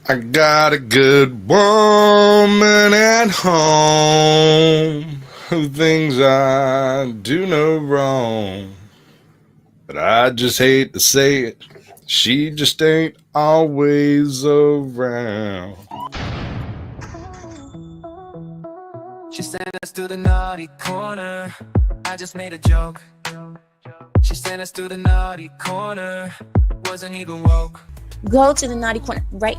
I got a good woman at home who thinks I do no wrong. But I just hate to say it, she just ain't always around. She sent us to the naughty corner. I just made a joke. She sent us to the naughty corner. Wasn't even woke. Go to the naughty corner right.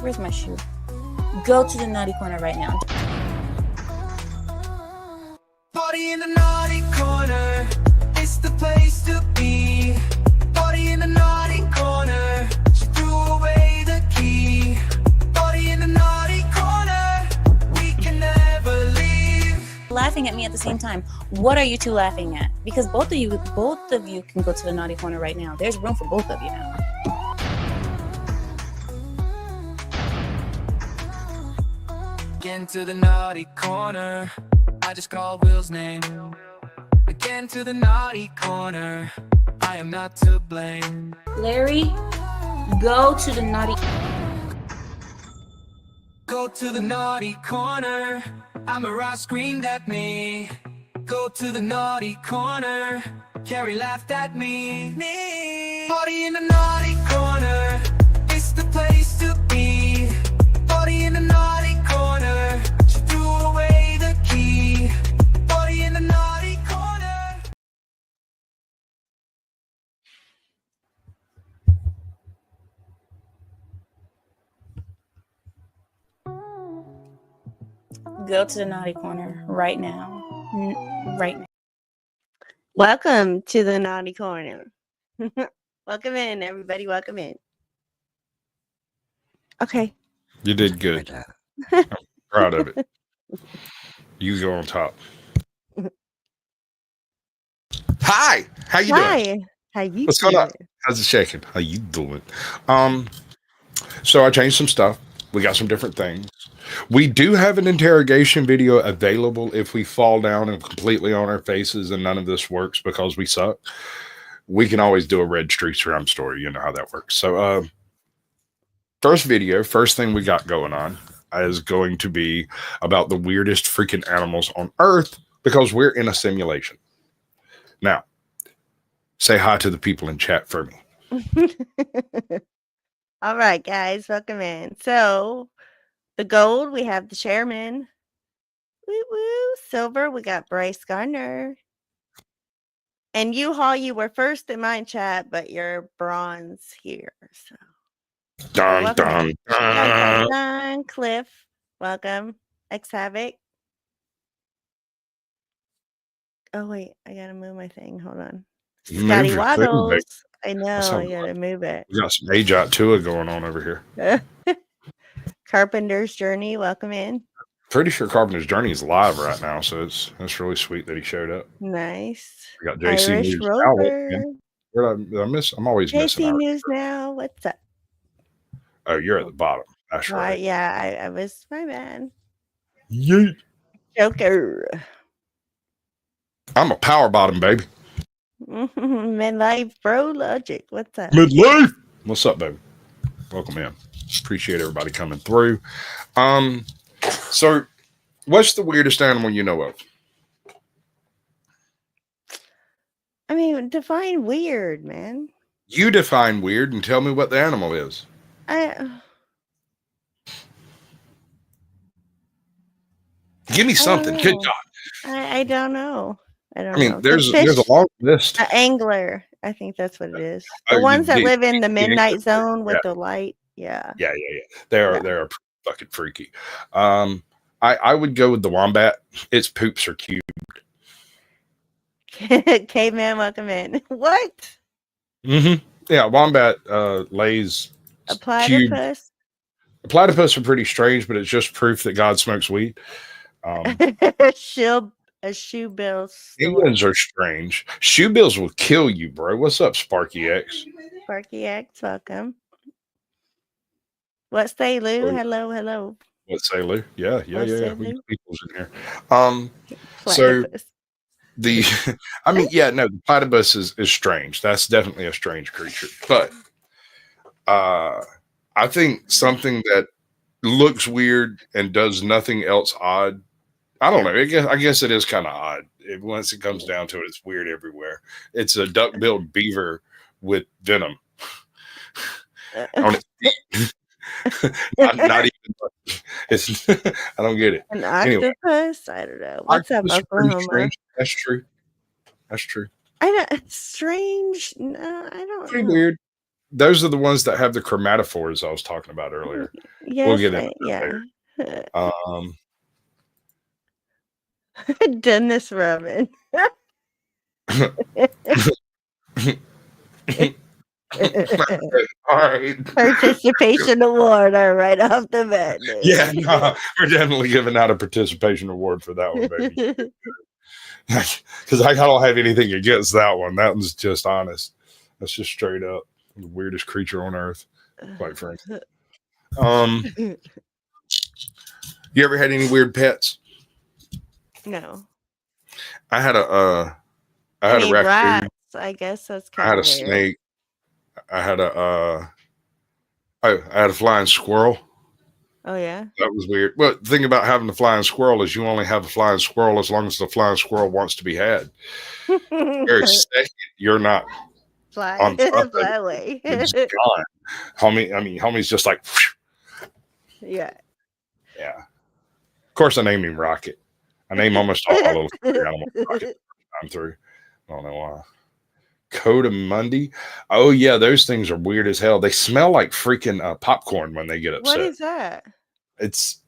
Where's my shoe? Go to the naughty corner right now. Party in the naughty corner. It's the place to be. Party in the naughty corner. She threw away the key. Party in the naughty corner. We can never leave. Laughing at me at the same time. What are you two laughing at? Because both of you can go to the naughty corner right now. There's room for both of you now. Again to the naughty corner. I just called Will's name. Again to the naughty corner. I am not to blame. Larry, go to the naughty. Go to the naughty corner. I'm a rock screamed at me. Go to the naughty corner. Carrie laughed at me. Party in the naughty corner. It's the place to be. Party in the naughty corner. She threw away the key. Party in the naughty corner. Go to the naughty corner right now. Right now. Welcome to the naughty corner. Welcome in, everybody. Welcome in. Okay. You did good. I'm proud of it. You go on top. Hi, how you doing? Hi. How you What's doing? going on? How's it shaking? How you doing? So I changed some stuff. We got some different things. We do have an interrogation video available if we fall down and completely on our faces and none of this works because we suck. We can always do a Red Street Ram story. You know how that works. So first thing we got going on is going to be about the weirdest freaking animals on Earth because we're in a simulation. Now, say hi to the people in chat for me. All right, guys. Welcome in. So, the gold, we have the chairman. Woo woo. Silver, we got Bryce Gardner. And you, Hall, you were first in my chat, but you're bronze here. So, Dun, welcome dun, in. dun. Dun. Cliff, welcome. X Havoc. Oh, wait. I got to move my thing. Hold on. Move Scotty your thing, Waddles. baby. I know. I got to move it. We got some AJOT Tua going on over here. Carpenter's Journey, welcome in. Pretty sure Carpenter's Journey is live right now, so it's really sweet that he showed up. Nice. We got JC Irish News. Rover. Where did I miss? I'm always missing. JC News now. What's up? Oh, you're at the bottom. That's right. Yeah, I was my man. Yeet. Joker. I'm a power bottom, baby. Midlife Bro Logic. What's up? Midlife. What's up, baby? Welcome in. Appreciate everybody coming through. So what's the weirdest animal you know of? I mean, define weird, man. You define weird and tell me what the animal is. Give me something. Good God. I don't know. I mean, know. there's a long list. An angler. I think that's what it is. The ones that live in the midnight zone with the light. Yeah. Yeah. They're fucking freaky. I would go with the wombat. Its poops are cubed. Caveman, welcome in. What? Mm-hmm. Yeah, wombat lays a platypus. Cubed. A platypus are pretty strange, but it's just proof that God smokes weed. A shoebill. Penguins are strange. Shoebills will kill you, bro. What's up, Sparky X? Sparky X, welcome. What say, Lou? Hello. What say, Lou? Yeah. We got people's in here. So the platypus is strange. That's definitely a strange creature. But I think something that looks weird and does nothing else odd. I don't know. I guess it is kind of odd. Once it comes down to it, it's weird everywhere. It's a duck-billed beaver with venom on its feet. not even. It's. I don't get it. An Anyway, octopus? I don't know. What's up, octopus are pretty Oklahoma? strange. That's true. That's true. I don't. It's strange. No, I don't Pretty know. weird. Those are the ones that have the chromatophores I was talking about earlier. Yes, We'll get into that yeah. later. Dennis Robin. All right. Participation award, all right, off the bat. Yeah, no, we're definitely giving out a participation award for that one, baby. Because I don't have anything against that one. That one's just honest. That's just straight up the weirdest creature on earth, quite frankly. You ever had any weird pets? No. I had a raccoon. Rats, I guess that's I kind had of a snake. I had a flying squirrel. Oh yeah. That was weird. Well, the thing about having the flying squirrel is you only have a flying squirrel as long as the flying squirrel wants to be had. Very second, you're not Fly, on top fly of it. away. It's gone. Homie's just like, Yeah. yeah. Of course, I named him Rocket. I name almost all my little animals Rocket I'm through. I don't know why. Codamundi. Oh yeah, those things are weird as hell. They smell like freaking popcorn when they get upset. What is that? It's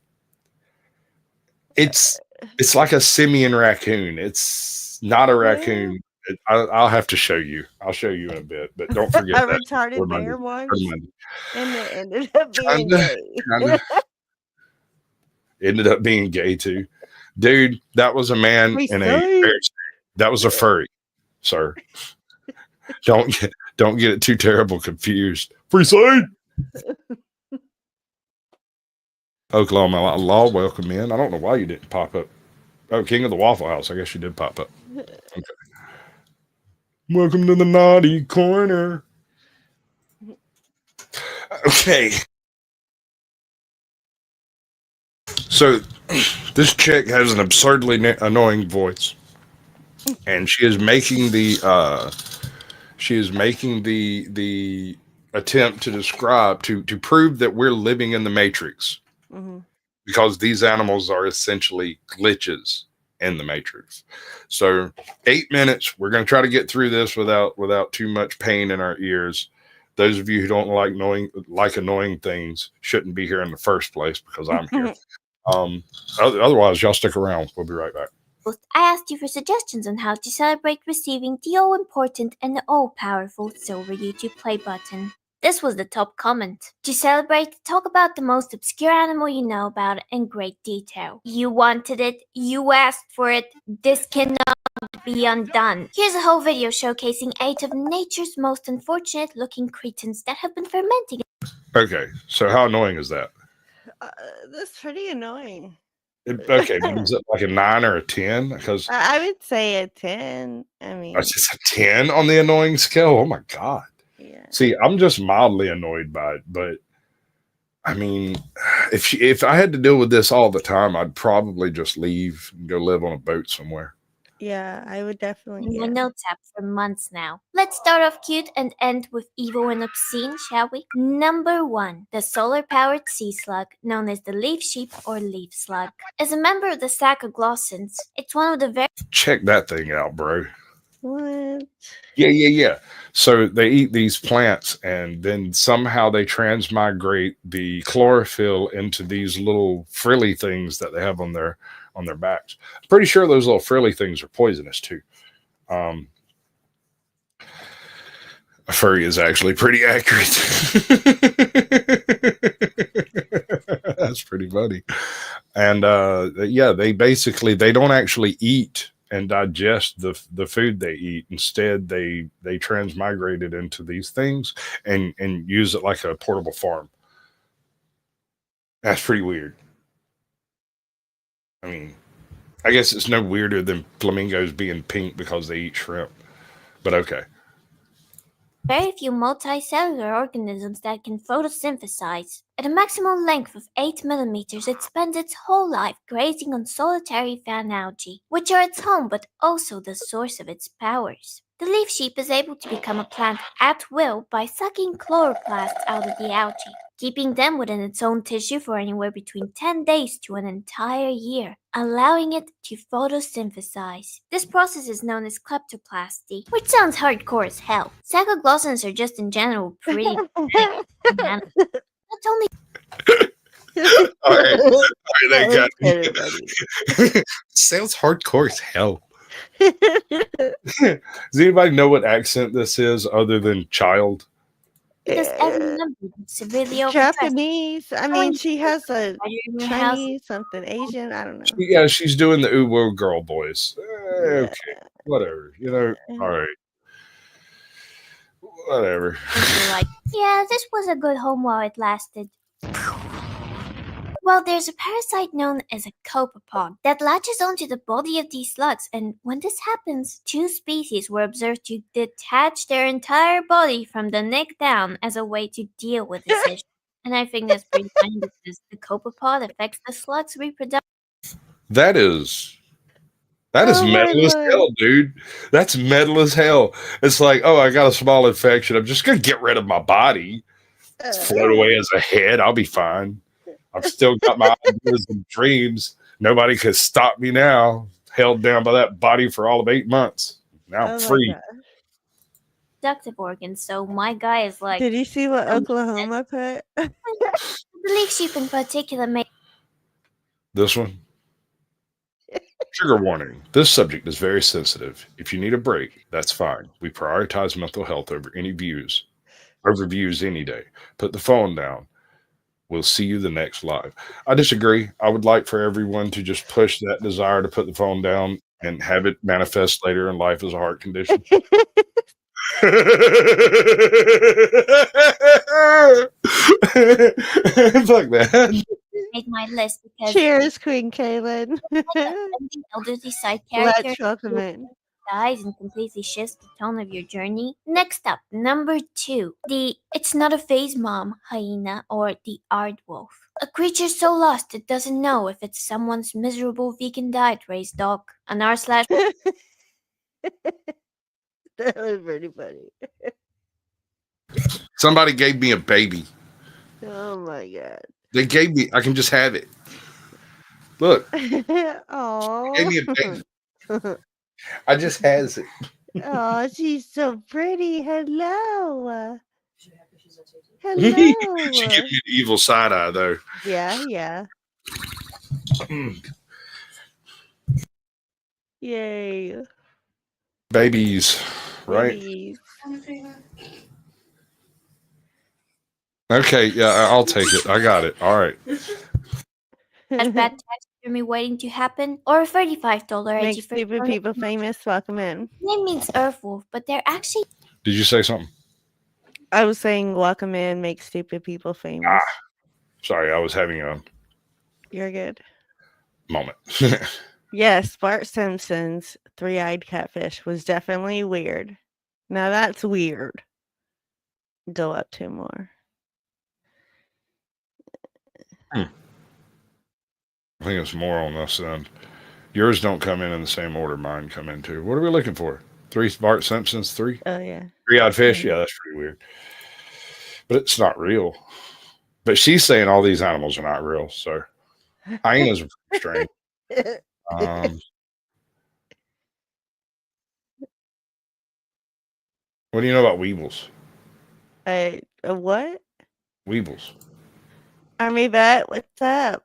like a simian raccoon. It's not a raccoon. I'll have to show you. I'll show you in a bit, but don't forget a that. retarded bear once, Codamundi. and it ended up being gay. Ended up being gay too, dude. That was a man in a. That was a furry, sir. Don't get it too terrible confused. Freestyle. Oklahoma Law, welcome in. I don't know why you didn't pop up. Oh, King of the Waffle House. I guess you did pop up. Okay. Welcome to the naughty corner. Okay. So this chick has an absurdly annoying voice, and she is making the attempt to describe to prove that we're living in the Matrix, because these animals are essentially glitches in the Matrix. So 8 minutes, we're going to try to get through this without too much pain in our ears. Those of you who don't like annoying things shouldn't be here in the first place, because I'm here. Otherwise, y'all stick around. We'll be right back. I asked you for suggestions on how to celebrate receiving the all-important and all-powerful silver YouTube play button. This was the top comment. To celebrate, talk about the most obscure animal you know about in great detail. You wanted it, you asked for it, this cannot be undone. Here's a whole video showcasing 8 of nature's most unfortunate-looking cretins that have been fermenting. Okay, so how annoying is that? That's pretty annoying. Okay, is it like a 9 or a 10? Because I would say a 10. I mean, that's just a 10 on the annoying scale. Oh my god. Yeah. See, I'm just mildly annoyed by it, but I mean, if I had to deal with this all the time, I'd probably just leave and go live on a boat somewhere. Yeah, I would definitely. My notes app for months now. Let's start off cute and end with evil and obscene, shall we? Number 1, the solar-powered sea slug, known as the leaf sheep or leaf slug. As a member of the Sacoglossans, it's one of the very... Check that thing out, bro. What? Yeah. So they eat these plants, and then somehow they transmigrate the chlorophyll into these little frilly things that they have on their backs. I'm pretty sure those little frilly things are poisonous too. A furry is actually pretty accurate. That's pretty funny. And yeah, they don't actually eat and digest the food they eat. Instead, they transmigrate it into these things and use it like a portable farm. That's pretty weird. I mean, I guess it's no weirder than flamingos being pink because they eat shrimp, but okay. very few multicellular organisms that can photosynthesize. At a maximum length of 8 millimeters, it spends its whole life grazing on solitary fan algae, which are its home but also the source of its powers. The leaf sheep is able to become a plant at will by sucking chloroplasts out of the algae, keeping them within its own tissue for anywhere between 10 days to an entire year, allowing it to photosynthesize. This process is known as kleptoplasty, which sounds hardcore as hell. Sagoglossans are just in general pretty Not only All right, That that got was kind of funny. me. Sounds hardcore as hell. Does anybody know what accent this is other than child? because every member is severely overdressed. Japanese. I mean, she has a While you're in your house, Chinese, something Asian. I don't know. Yeah, she's doing the ooh girl voice. Yeah. Okay, whatever. You know, all right. Whatever. you're like, yeah, this was a good home while it lasted. Well, there's a parasite known as a copepod that latches onto the body of these slugs, and when this happens, 2 species were observed to detach their entire body from the neck down as a way to deal with this issue. And I think that's pretty funny because the copepod affects the slug's reproduction. That is Oh my metal as Lord. hell, dude. That's metal as hell. It's like, oh, I got a small infection. I'm just gonna get rid of my body. Float away as a head. I'll be fine. I've still got my ideas and dreams. Nobody can stop me now. Held down by that body for all of 8 months. Now Oh I'm my free. God. Reproductive organs, so my guy is like, Did you see what Oklahoma put? the leaf sheep in particular may This one. Trigger warning. This subject is very sensitive. If you need a break, that's fine. We prioritize mental health over views any day. Put the phone down. We'll see you the next live. I disagree. I would like for everyone to just push that desire to put the phone down and have it manifest later in life as a heart condition. Fuck that. made my list because Cheers, Queen Kaylin. the elderly side Let's character welcome in. dies and completely shifts the tone of your journey. Next up, number 2, the It's Not a Phase Mom hyena or the aardwolf. A creature so lost it doesn't know if it's someone's miserable vegan diet raised dog. An r/. That was pretty funny. Somebody gave me a baby. Oh my God. They gave me, I can just have it. Look, Oh. gave me a baby. I just has it. Oh, she's so pretty. Hello. She Hello. gives me an evil side eye, though. Yeah. Yay. Babies, right? Babies. Okay, yeah, I'll take it. I got it. All right. As bad taxidermy waiting to happen, or a $35 Make stupid people famous. Welcome in. name means earthwolf, but they're actually Did you say something? I was saying welcome in, make stupid people famous. Sorry, I was having a You're good. moment. Yes, Bart Simpson's three-eyed catfish was definitely weird. Now that's weird. Go up 2 more. I think it's more on this end. Yours don't come in the same order mine come into. What are we looking for? 3 Bart Simpsons, 3? Oh yeah. 3-eyed fish? Yeah, that's pretty weird. But it's not real. But she's saying all these animals are not real, so hyenas are strange. What do you know about weevils? What? Weevils. Army vet, what's up?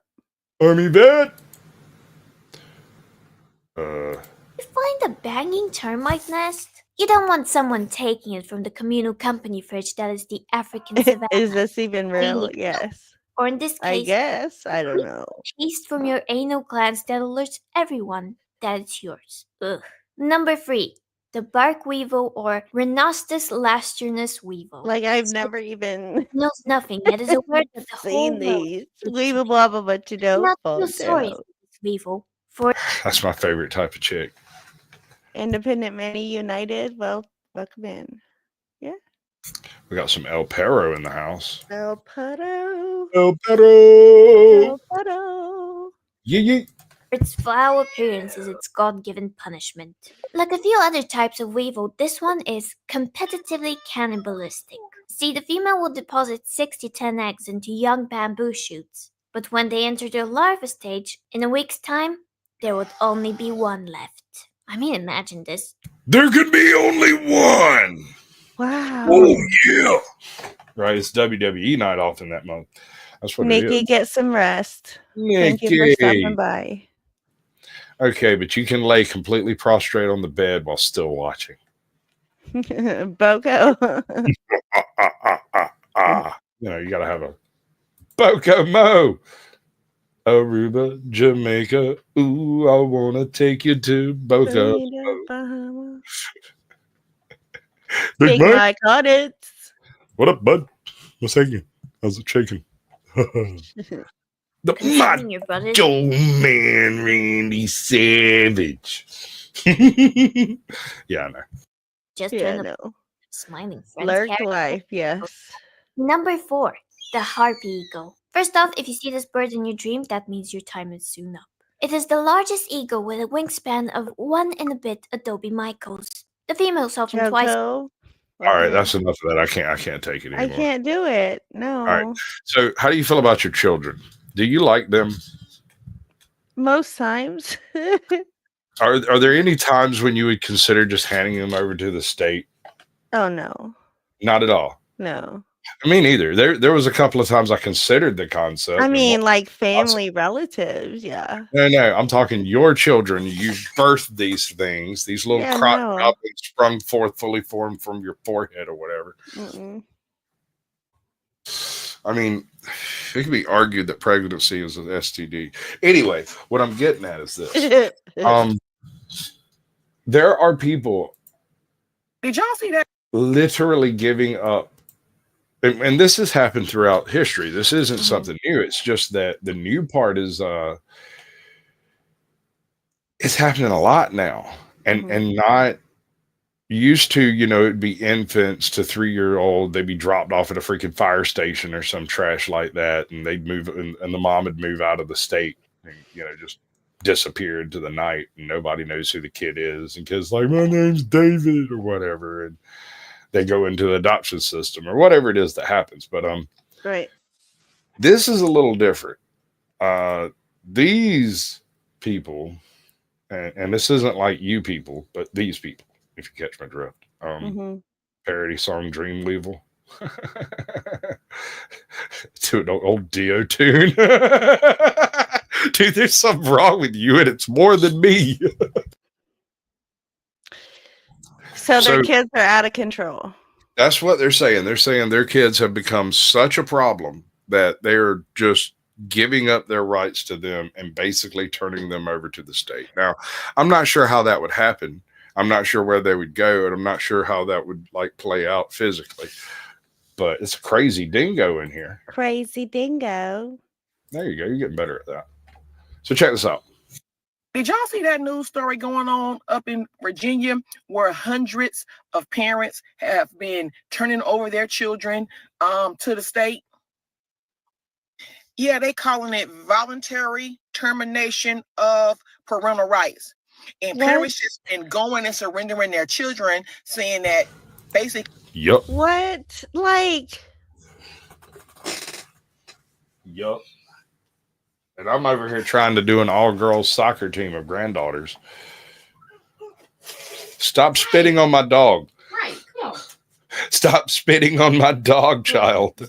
Army vet. You find a banging termite nest? You don't want someone taking it from the communal company fridge that is the African savannah. Is this even real? Really? Yes. Or in this I case, guess. I don't know. taste from your anal glands that alerts everyone that it's yours. Ugh. Number 3, the bark weevil or Rhinostus lasternus weevil. Like I've never even knows nothing, yet is aware that the whole seen world these. Weevil blah blah, but you don't not fall feel sorry down. for this weevil. For That's my favorite type of chick. Independent Manny United. Well, welcome in. Yeah. We got some El Perro in the house. El Perro. El Perro. El Perro. Yeah. Its foul appearance is its God-given punishment. Like a few other types of weevil, this one is competitively cannibalistic. See, the female will deposit 6 to 10 eggs into young bamboo shoots, but when they enter their larva stage, in a week's time, there would only be one left. I mean, imagine this. There could be only one. Wow. Oh, yeah. Right, it's WWE night off in that month. That's what it Nikki, is. get some rest. Thank you for stopping by. Okay, but you can lay completely prostrate on the bed while still watching. Boko. You know, you got to have a Boko Mo. Aruba, Jamaica. Ooh, I want to take you to Boko. Big Mike on it. What up, bud? What's hanging? How's it shaking? My Concerning your brother, old man, Randy Savage. Yeah, I know. just Yeah, turn the no. smiling friends. Lurk carry- life, yes. Number 4, the harpy eagle. First off, if you see this bird in your dream, that means your time is soon up. It is the largest eagle with a wingspan of 1 and a bit Adobe Michaels. The females often twice. Joko. All right, that's enough of that. I can't take it I anymore. can't do it. No. All right. So, how do you feel about your children? Do you like them? Most times. Are there any times when you would consider just handing them over to the state? Oh no. Not at all. No. Me neither. There was a couple of times I considered the concept. I and mean, like family relatives, yeah. No, I'm talking your children. You birthed these things, these little Yeah, croc no. goblins sprung forth, fully formed from your forehead or whatever. Mm-mm. I mean, it can be argued that pregnancy is an STD. Anyway, what I'm getting at is this. There are people. Did y'all see that? Literally giving up. And this has happened throughout history. This isn't something new. It's just that the new part is it's happening a lot now. And not used to, you know, it'd be infants to 3-year-old, they'd be dropped off at a freaking fire station or some trash like that, and they'd move and the mom would move out of the state and, you know, just disappear into the night, and nobody knows who the kid is, and kids like, my name's David or whatever, and they go into the adoption system or whatever it is that happens. But Right. this is a little different. These people, and this isn't like you people, but these people, if you catch my drift, parody song Dreamweevil to an old Dio tune. Dude, there's something wrong with you, and it's more than me. So their kids are out of control. That's what they're saying. They're saying their kids have become such a problem that they're just giving up their rights to them and basically turning them over to the state. Now, I'm not sure how that would happen. I'm not sure where they would go, and I'm not sure how that would like play out physically. But it's a crazy dingo in here. Crazy dingo. There you go. You're getting better at that. So check this out. Did y'all see that news story going on up in Virginia where hundreds of parents have been turning over their children to the state? Yeah, they calling it voluntary termination of parental rights. And parents just been going and surrendering their children, saying that basically. Yup. What? Like. Yup. And I'm over here trying to do an all-girls soccer team of granddaughters. Stop spitting on my dog. Right, come on. Stop spitting on my dog, child.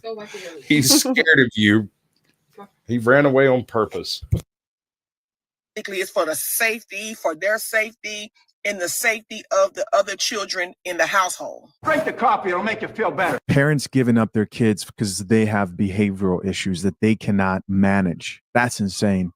He's scared of you. He ran away on purpose. It's for the safety, for their safety, and the safety of the other children in the household. Drink the coffee, it'll make you feel better. Parents giving up their kids because they have behavioral issues that they cannot manage. That's insane.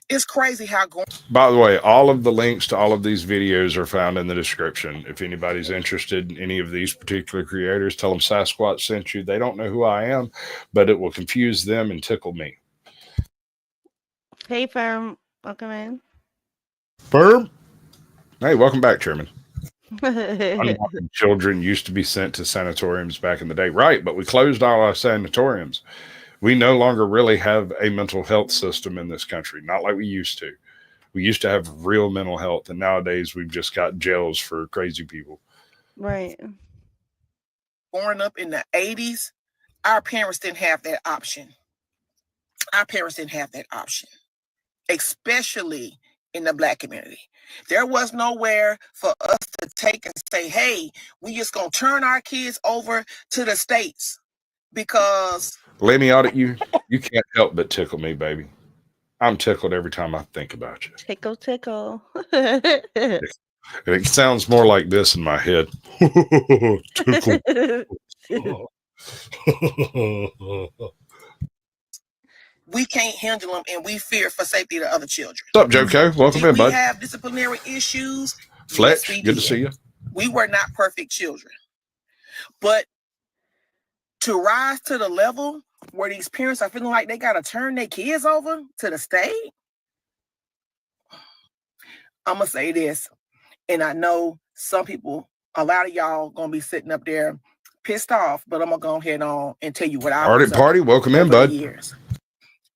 It's crazy how going. By the way, all of the links to all of these videos are found in the description. If anybody's interested in any of these particular creators, tell them Sasquatch sent you. They don't know who I am, but it will confuse them and tickle me. Hey, Firm. Welcome in. Firm. Hey, welcome back, Chairman. Unwanted children used to be sent to sanatoriums back in the day. Right, but we closed all our sanatoriums. We no longer really have a mental health system in this country, not like we used to. We used to have real mental health, and nowadays we've just got jails for crazy people. Right. Growing up in the 80s, our parents didn't have that option. Our parents didn't have that option, especially in the Black community. There was nowhere for us to take and say, hey, we just going to turn our kids over to the States because... Let me audit you. You can't help but tickle me, baby. I'm tickled every time I think about you. Tickle, tickle. It sounds more like this in my head. Tickle. We can't handle them, and we fear for safety of the other children. What's up, Joko? Welcome in, bud. We have disciplinary issues. Fletch, yes, good to see you. We were not perfect children. But to rise to the level where these parents are feeling like they got to turn their kids over to the state, I'm going to say this, and I know some people, a lot of y'all going to be sitting up there pissed off, but I'm going to go ahead on and tell you what I was Party, welcome in, bud. Years.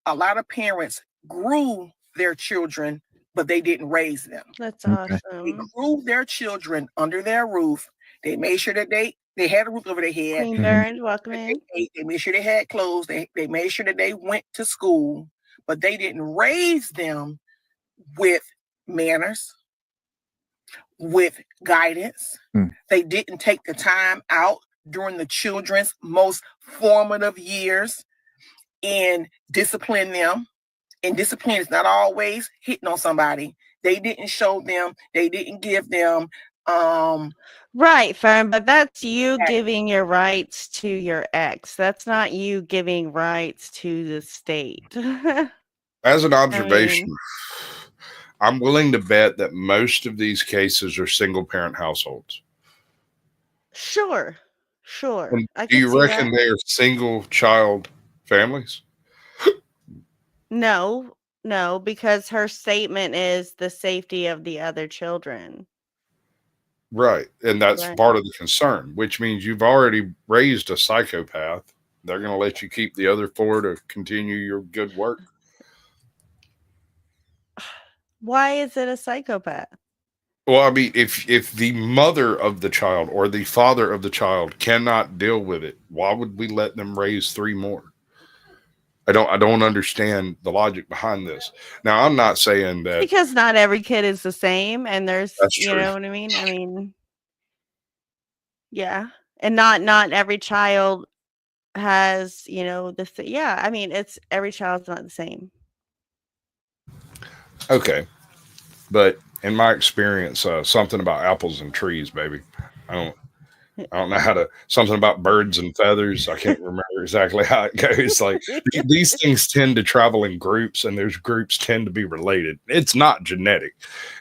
A lot of parents grew their children, but they didn't raise them. That's awesome. They grew their children under their roof. They made sure that they had a roof over their head. Queen Burns, welcome in. They made sure they had clothes. They made sure that they went to school, but they didn't raise them with manners, with guidance. They didn't take the time out during the children's most formative years and discipline them. And discipline is not always hitting on somebody. They didn't show them, they didn't give them right, Fern, but that's you giving your rights to your ex. That's not you giving rights to the state. As an observation, I'm willing to bet that most of these cases are single parent households. Sure. And do you reckon they are single child families? No, because her statement is the safety of the other children. Right. And that's part of the concern, which means you've already raised a psychopath. They're going to let you keep the other 4 to continue your good work. Why is it a psychopath? Well, I mean, if the mother of the child or the father of the child cannot deal with it, why would we let them raise 3 more? I don't understand the logic behind this. Now, I'm not saying that because not every kid is the same, and there's you know what I mean. I mean, yeah, and not every child has I mean, it's every child's not the same. Okay, but in my experience, something about apples and trees, baby. I don't know how to, something about birds and feathers. I can't remember exactly how it goes. Like these things tend to travel in groups, and those groups tend to be related. It's not genetic.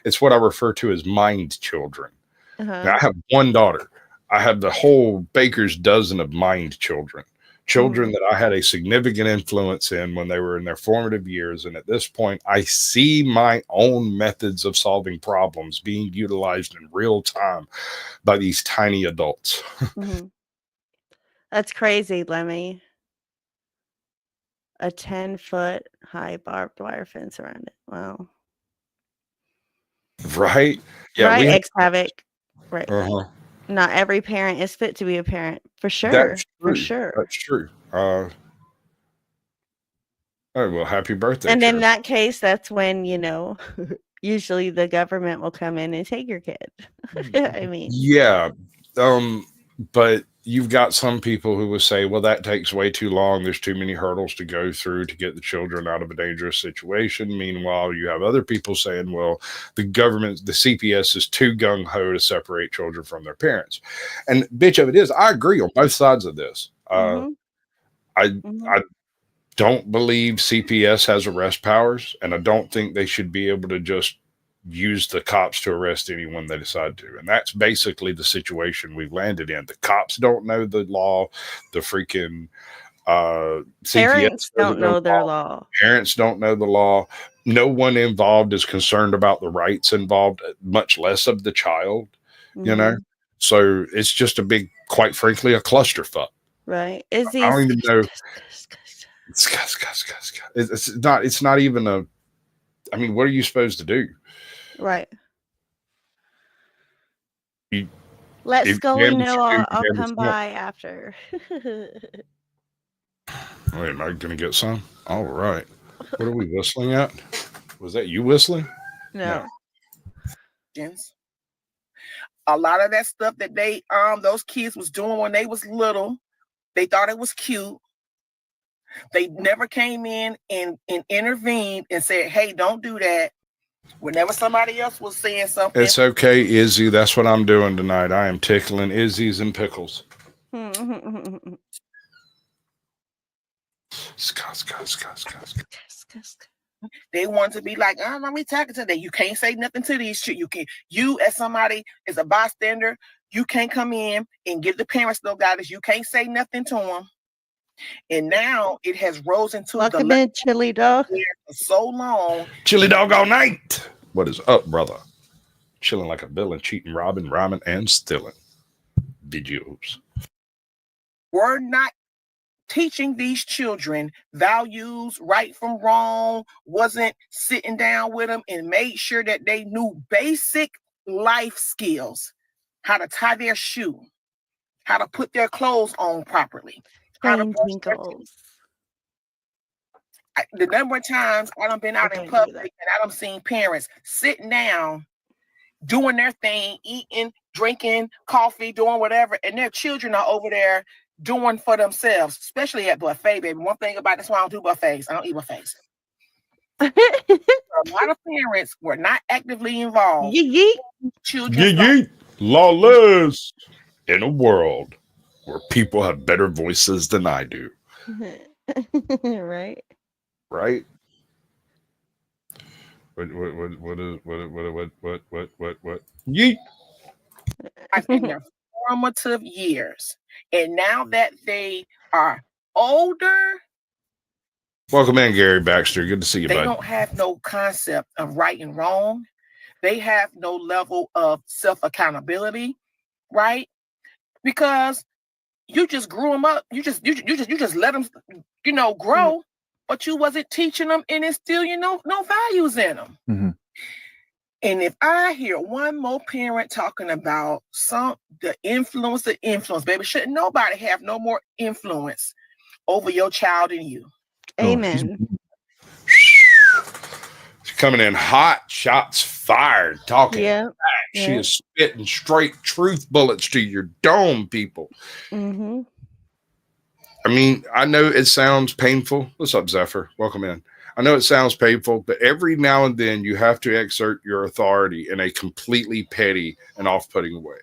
It's what I refer to as mind children. Now, I have 1 daughter. I have the whole baker's dozen of mind children that I had a significant influence in when they were in their formative years. And at this point, I see my own methods of solving problems being utilized in real time by these tiny adults. That's crazy, Lemmy. A 10-foot high barbed wire fence around it. Wow. Right? Yeah. Right, ex-havoc. Right. Not every parent is fit to be a parent, for sure. That's true. For sure. That's true. Oh, well, happy birthday. And in that case, that's when, usually the government will come in and take your kid. I mean. Yeah. But you've got some people who will say, well, that takes way too long. There's too many hurdles to go through to get the children out of a dangerous situation. Meanwhile, you have other people saying, well, the government, the CPS is too gung-ho to separate children from their parents. And bitch of it is, I agree on both sides of this. I don't believe CPS has arrest powers, and I don't think they should be able to just use the cops to arrest anyone they decide to. And that's basically the situation we've landed in. The cops don't know the law. The freaking parents don't know their law. Parents don't know the law. No one involved is concerned about the rights involved, much less of the child. you know? Mhm. So it's just a big, quite frankly, a clusterfuck. Right. I don't even know. It's not even a, I mean, what are you supposed to do? Right. You, Let if Scully damage know you do, I'll you come damage by after. Wait, am I going to get some? All right. What are we whistling at? Was that you whistling? No. A lot of that stuff that they those kids was doing when they was little, they thought it was cute. They never came in and intervened and said, hey, don't do that. Whenever somebody else was saying something. It's okay, Izzy. That's what I'm doing tonight. I am tickling Izzy's and pickles. They want to be like, I'm not talking to them. You can't say nothing to these shit. You as somebody, as a bystander, you can't come in and give the parents no guidance. You can't say nothing to them. And now it has rose into Welcome in, Chili Dog. For so long. Chili Dog all night. What is up, brother? Chilling like a villain, cheating, robbing, rhyming, and stealing. Videos. We're not teaching these children values, right from wrong, wasn't sitting down with them and made sure that they knew basic life skills, how to tie their shoe, how to put their clothes on properly. The number of times I done been out in public and I done seen parents sitting down, doing their thing, eating, drinking, coffee, doing whatever, and their children are over there doing for themselves, especially at buffet, baby. One thing about this, why I don't do buffets. I don't eat buffets. A lot of parents were not actively involved. Children lawless in a world where people have better voices than I do. Right. Right? What? Yeet. I think they're formative years. And now that they are older, welcome in, Gary Baxter. Good to see you, they bud. don't have no concept of right and wrong. They have no level of self-accountability, right? Because you just grew them up. You just let them, grow, but you wasn't teaching them and instilling no values in them. Mm-hmm. And if I hear one more parent talking about the influence, baby, shouldn't nobody have no more influence over your child than you. Amen. She's coming in hot, shots fired, talking. Yeah. She is spitting straight truth bullets to your dome, people. Mm-hmm. I mean, I know it sounds painful. What's up, Zephyr? Welcome in. I know it sounds painful, but every now and then you have to exert your authority in a completely petty and off-putting way,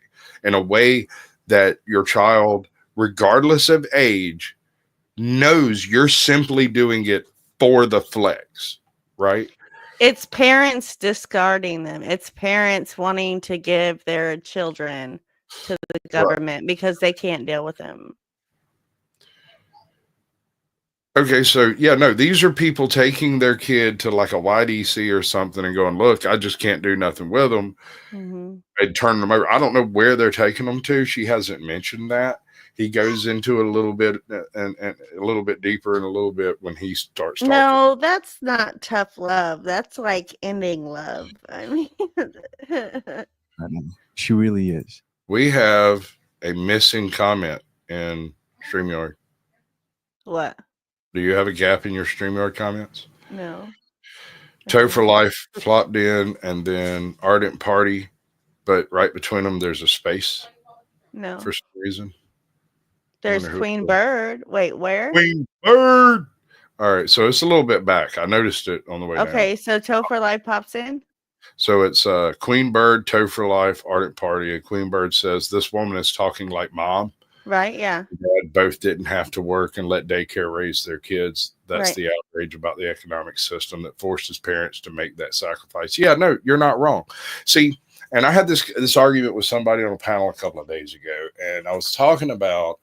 in a way that your child, regardless of age, knows you're simply doing it for the flex, right? It's parents discarding them. It's parents wanting to give their children to the government because they can't deal with them. Okay, so these are people taking their kid to like a YDC or something and going, look, I just can't do nothing with them. Mm-hmm. And turn them over. I don't know where they're taking them to. She hasn't mentioned that. He goes into it a little bit and a little bit deeper and a little bit when he starts talking. No, that's not tough love. That's like ending love. I mean, I know. She really is. We have a missing comment in StreamYard. what? Do you have a gap in your StreamYard comments? No. Toe for Life flopped in, and then Ardent Party, but right between them there's a space. No. For some reason. There's Queen Bird. Wait, where? Queen Bird. All right, so it's a little bit back. I noticed it on the way down. Okay, so Toe for Life pops in. So it's Queen Bird, Toe for Life, Ardent Party, and Queen Bird says this woman is talking like mom. Right, yeah. Dad both didn't have to work and let daycare raise their kids. That's the outrage about the economic system that forces parents to make that sacrifice. Yeah, no, you're not wrong. See, and I had this argument with somebody on a panel a couple of days ago, and I was talking about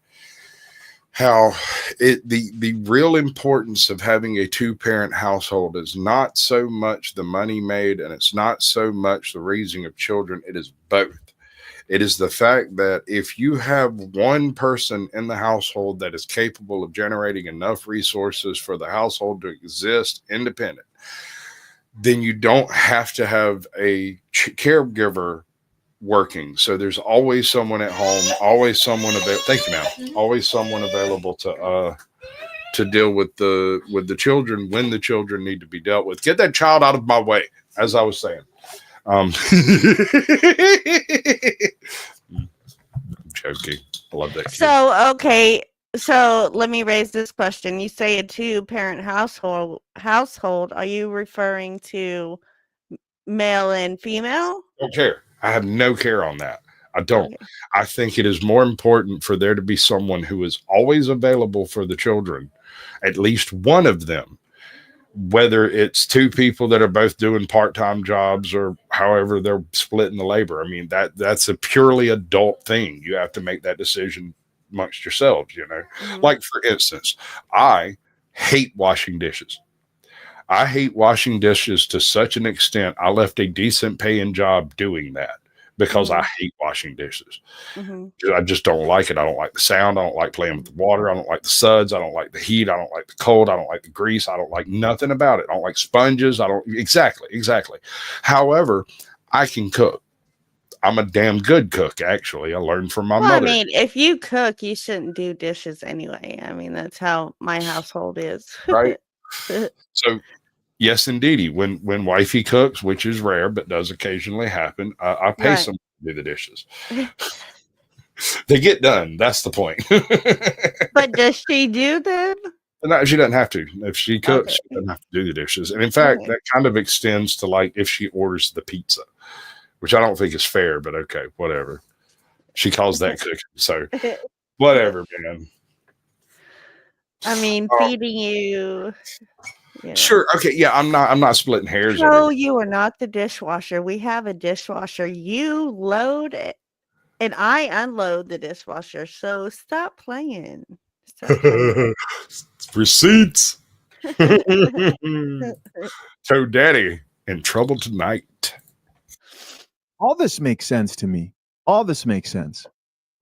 how the real importance of having a two-parent household is not so much the money made, and it's not so much the raising of children. It is both. It is the fact that if you have one person in the household that is capable of generating enough resources for the household to exist independent, then you don't have to have a caregiver working. So there's always someone at home, always someone available. Thank you, ma'am. Always someone available to deal with the children when the children need to be dealt with. Get that child out of my way, as I was saying. I'm joking. I love that kid. So, okay. So let me raise this question. You say a 2-parent household. Are you referring to male and female? Don't care. I have no care on that. I don't. Okay. I think it is more important for there to be someone who is always available for the children, at least one of them, whether it's 2 people that are both doing part-time jobs or however they're splitting the labor. I mean, that's a purely adult thing. You have to make that decision amongst yourselves, you know. Mhm. Like, for instance, I hate washing dishes. I hate washing dishes to such an extent I left a decent paying job doing that because I hate washing dishes. Mhm. I just don't like it. I don't like the sound. I don't like playing with the water. I don't like the suds. I don't like the heat. I don't like the cold. I don't like the grease. I don't like nothing about it. I don't like sponges. Exactly. However, I can cook. I'm a damn good cook, actually. I learned from my Well, mother. I mean, if you cook, you shouldn't do dishes anyway. I mean, that's how my household is. Right. So, yes, indeedy. When wifey cooks, which is rare but does occasionally happen, I pay Right. someone to do the dishes. They get done. That's the point. But does she do them? No, she doesn't have to. If she cooks, Okay. she doesn't have to do the dishes. And in fact, Okay. that kind of extends to like if she orders the pizza, which I don't think is fair, but okay, whatever. She calls that cooking. So whatever, man. I mean, feeding you. You know. Sure. Okay. Yeah. I'm not splitting hairs. No, over you are not the dishwasher. We have a dishwasher. You load it, and I unload the dishwasher. So stop playing. Stop playing. Receipts. So daddy in trouble tonight. All this makes sense to me. All this makes sense.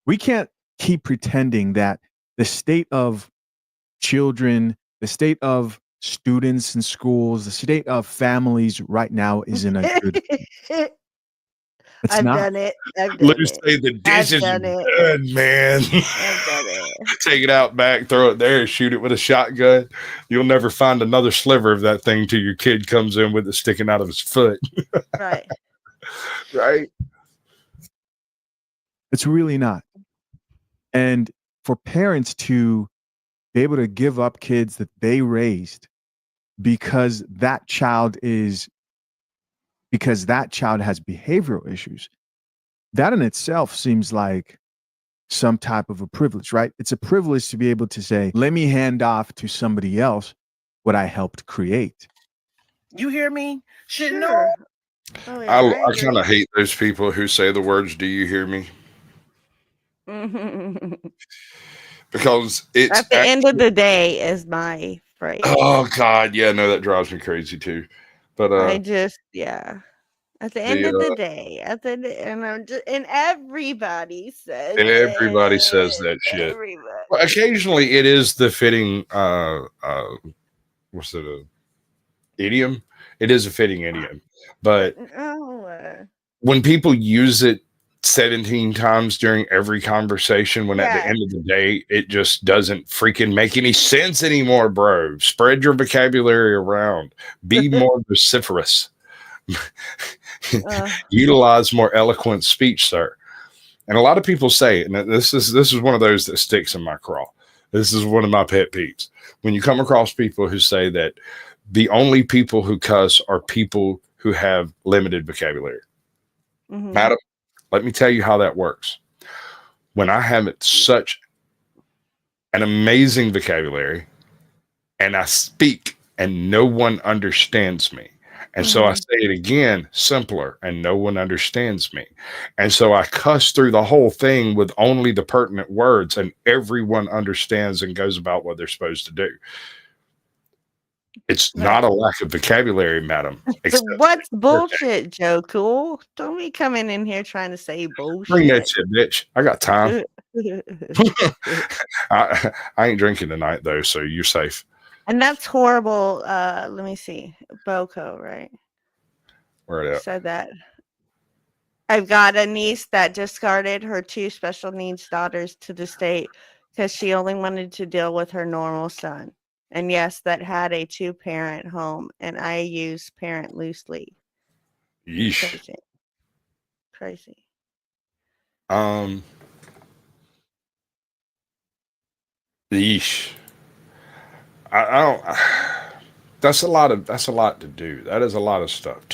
We can't keep pretending that the state of children, the state of students in schools, the state of families right now is in a good. It's I've not. done it. I've done Lou it. say the dishes are done it. done, man. I've done it. Take it out back, throw it there, shoot it with a shotgun. You'll never find another sliver of that thing till your kid comes in with it sticking out of his foot. Right. Right? It's really not. And for parents to be able to give up kids that they raised because that child has behavioral issues, that in itself seems like some type of a privilege, right? It's a privilege to be able to say, let me hand off to somebody else what I helped create. You hear me? Should know. Sure. Oh, yeah, I kind of hate those people who say the words, "Do you hear me?" Because it's at the end of the day is my phrase. Oh God, yeah, no, that drives me crazy too. But I just at the end of the day, and everybody says that shit. Everybody. Well, occasionally it is the fitting what's it, idiom? It is a fitting idiom. But when people use it 17 times during every conversation, when at the end of the day it just doesn't freaking make any sense anymore, bro. Spread your vocabulary around. Be more vociferous. Utilize more eloquent speech, sir. And a lot of people say, and this is one of those that sticks in my craw. This is one of my pet peeves. When you come across people who say that the only people who cuss are people who have limited vocabulary. Mm-hmm. Madam, let me tell you how that works. When I have such an amazing vocabulary and I speak and no one understands me, and so I say it again, simpler, and no one understands me. And so I cuss through the whole thing with only the pertinent words, and everyone understands and goes about what they're supposed to do. It's not a lack of vocabulary, madam. So what's bullshit, Joe Cool? Don't be coming in here trying to say bullshit. Bring that shit, bitch. I got time. I ain't drinking tonight though, so you're safe. And that's horrible. Let me see. Boko, right? Where it at? Said that. I've got a niece that discarded her 2 special needs daughters to the state because she only wanted to deal with her normal son. And yes, that had a 2-parent home, and I use parent loosely. Yeesh. Crazy. Yeesh. I don't. That's a lot to do. That is a lot of stuff.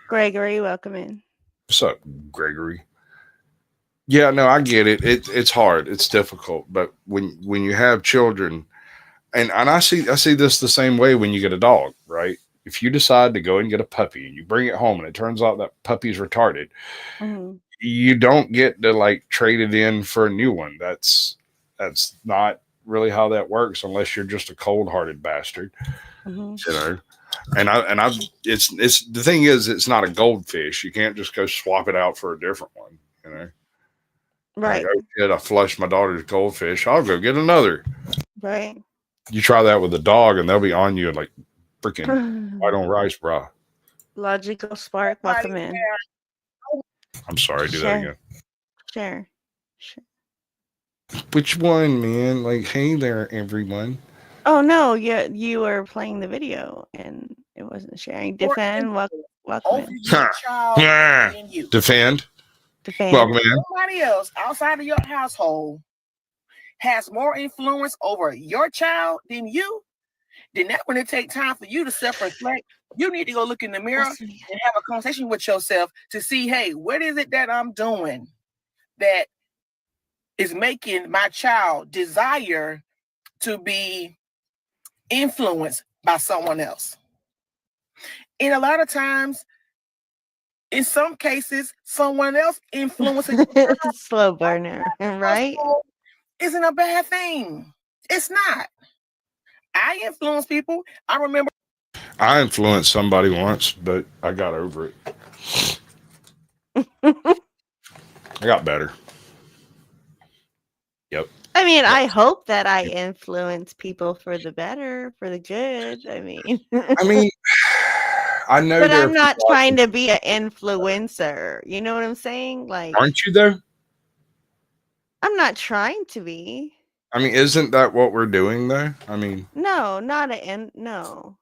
Gregory, welcome in. What's up, Gregory? Yeah, no, I get it. It's hard. It's difficult. But when you have children, and I see this the same way when you get a dog, right? If you decide to go and get a puppy and you bring it home and it turns out that puppy's retarded, you don't get to like trade it in for a new one. That's not really how that works unless you're just a cold-hearted bastard, you know. And it's the thing is, it's not a goldfish. You can't just go swap it out for a different one, you know. Right. Like, oh shit, I flushed my daughter's goldfish. I'll go get another. Right. You try that with a dog, and they'll be on you like freaking white on rice, bro. Logical Spark, welcome in. I'm sorry, do that again. Share. Which one, man? Like, hey there, everyone. Oh no, you were playing the video and it wasn't sharing. Defend, welcome in. Defend. Welcome in. Somebody else outside of your household has more influence over your child than you, then that's when it takes time for you to self-reflect. You need to go look in the mirror and have a conversation with yourself to see, hey, what is it that I'm doing that is making my child desire to be influenced by someone else? And a lot of times, in some cases, someone else influencing slow burner, right? Isn't a bad thing. It's not. I influence people. I remember I influenced somebody once, but I got over it. I got better. Yep. I mean, I hope that I influence people for the better, for the good. I mean, I know, but I'm not trying to be an influencer. You know what I'm saying? Like, aren't you though? I'm not trying to be. I mean, isn't that what we're doing though? I mean, no, not no,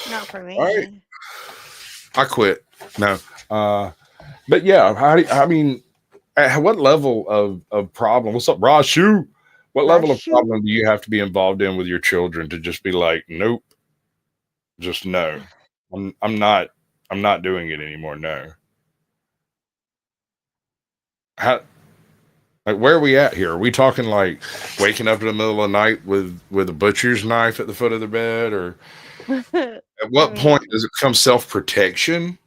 not for me. All right. I quit. No, but yeah, at what level of problem? What's up, Raj? Shoot. What level of problem do you have to be involved in with your children to just be like, nope, just no, I'm not doing it anymore. No. How? Like, where are we at here? Are we talking like waking up in the middle of the night with a butcher's knife at the foot of the bed, or at what point does it become self-protection?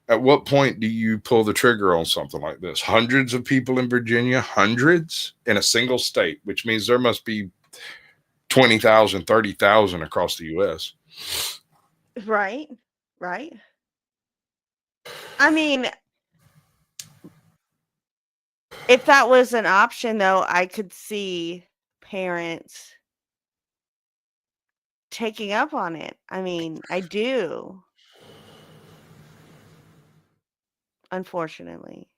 At what point do you pull the trigger on something like this? Hundreds of people in Virginia, hundreds in a single state, which means there must be 20,000, 30,000 across the U.S. Right. I mean, if that was an option, though, I could see parents taking up on it. I mean, I do. Unfortunately.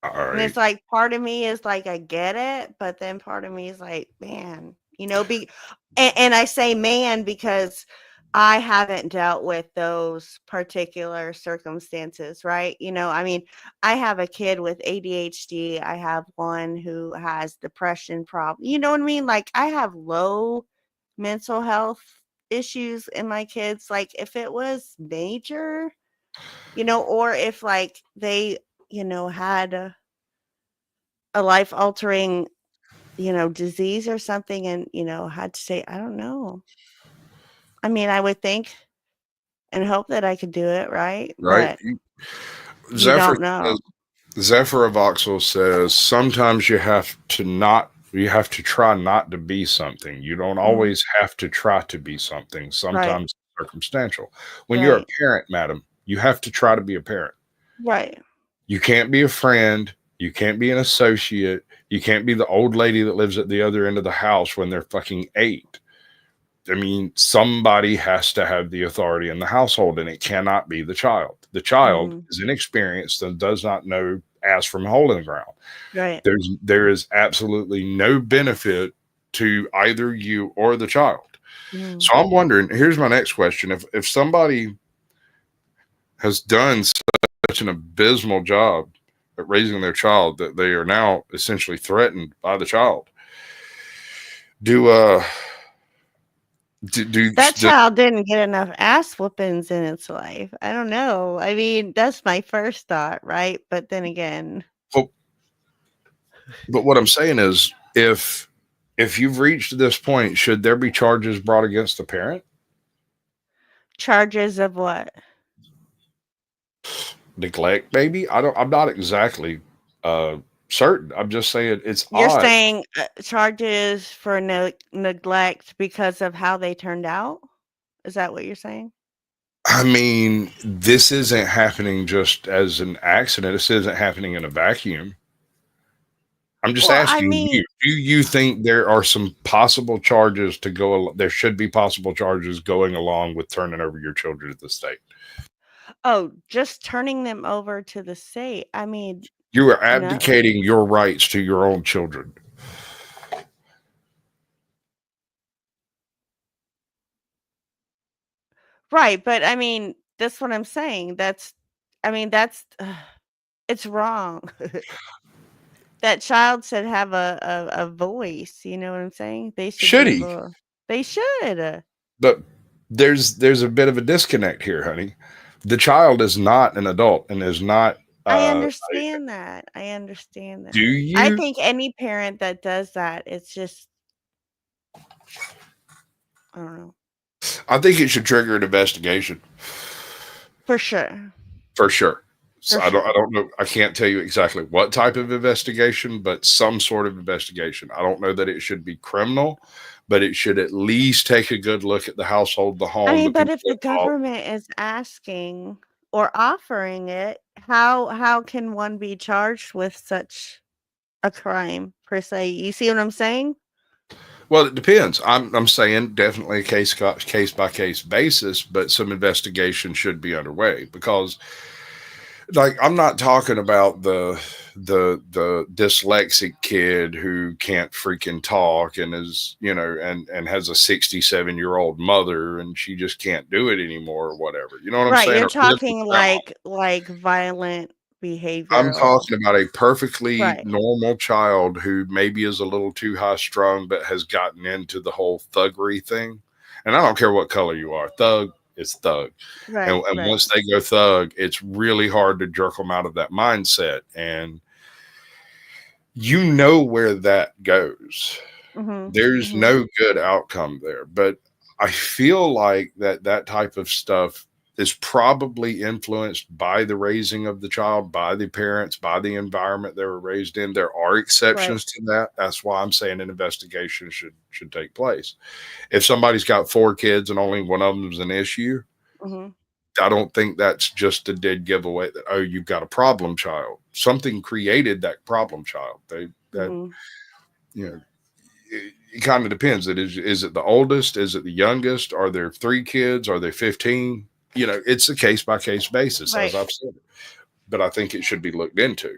And it's like, part of me is like, I get it, but then part of me is like, man, you know, and I say man because I haven't dealt with those particular circumstances, right? You know, I mean, I have a kid with ADHD. I have one who has depression problem. You know what I mean? Like, I have low mental health issues in my kids. Like, if it was major, you know, or if like they, you know, had a life altering, you know, disease or something, and, you know, had to say, I don't know. I mean, I would think and hope that I could do it, right? Right. But you don't know. Zephyr of Oxel says sometimes you have to try not to be something. You don't always have to try to be something. Right. Sometimes it's circumstantial. When you're a Right. parent, madam, you have to try to be a parent. Right. You can't be a friend. You can't be an associate. You can't be the old lady that lives at the other end of the house when they're fucking 8. I mean, somebody has to have the authority in the household, and it cannot be the child. The child Mhm. is inexperienced and does not know ass from a hole in the ground. Right. There is absolutely no benefit to either you or the child. Mhm. So I'm wondering, here's my next question. If somebody has done such an abysmal job at raising their child that they are now essentially threatened by the child, do That child didn't get enough ass whoopings in its life. I don't know. I mean, that's my first thought, right? But then again, but what I'm saying is, if you've reached this point, should there be charges brought against the parent? charges of what? Neglect, maybe? I'm not exactly certain. I'm just saying it's You're odd. saying charges for neglect because of how they turned out? Is that what you're saying? I mean, this isn't happening just as an accident. This isn't happening in a vacuum. I'm just Well, I asking mean, you, do you think there are some possible charges to go? There should be possible charges going along with turning over your children to the state. oh, just turning them over to the state. I mean, You are no. abdicating your rights to your own children. Right, but I mean, that's what I'm saying. That's it's wrong. That child should have a voice, you know what I'm saying? They should Should be he? able they should. But there's a bit of a disconnect here, honey. The child is not an adult and is not. I understand that. I understand that. Do I you? think any parent that does that, it's just I don't know. I think it should trigger an investigation For sure. for sure. So For I sure. don't know. I can't tell you exactly what type of investigation, but some sort of investigation. I don't know that it should be criminal, but it should at least take a good look at the household, the home, I the mean, but people if the involved. government is asking or offering it, how can one be charged with such a crime per se? You see what I'm saying? Well, it depends. I'm saying definitely a case by case basis, but some investigation should be underway because, like, I'm not talking about the dyslexic kid who can't freaking talk and is and has a 67-year-old mother and she just can't do it anymore or whatever. You know what I'm Right, saying? you're Or lives with talking grandma. like violent I'm behavioral. talking about a perfectly Right. normal child who maybe is a little too high strung, but has gotten into the whole thuggery thing. And I don't care what color you are, thug is thug. Right, And right. once they go thug, it's really hard to jerk them out of that mindset. And you know where that goes. There's no good outcome there. But I feel like that type of stuff is probably influenced by the raising of the child, by the parents, by the environment they were raised in. There are exceptions to that. That's why I'm saying an investigation should take place. If somebody's got 4 kids and only one of them is an issue, I don't think that's just a dead giveaway that, oh, you've got a problem child. Something created that problem child. It kind of depends. Is it the oldest? Is it the youngest? Are there 3 kids? Are there 15? It's a case by case basis, as I've said. But I think it should be looked into.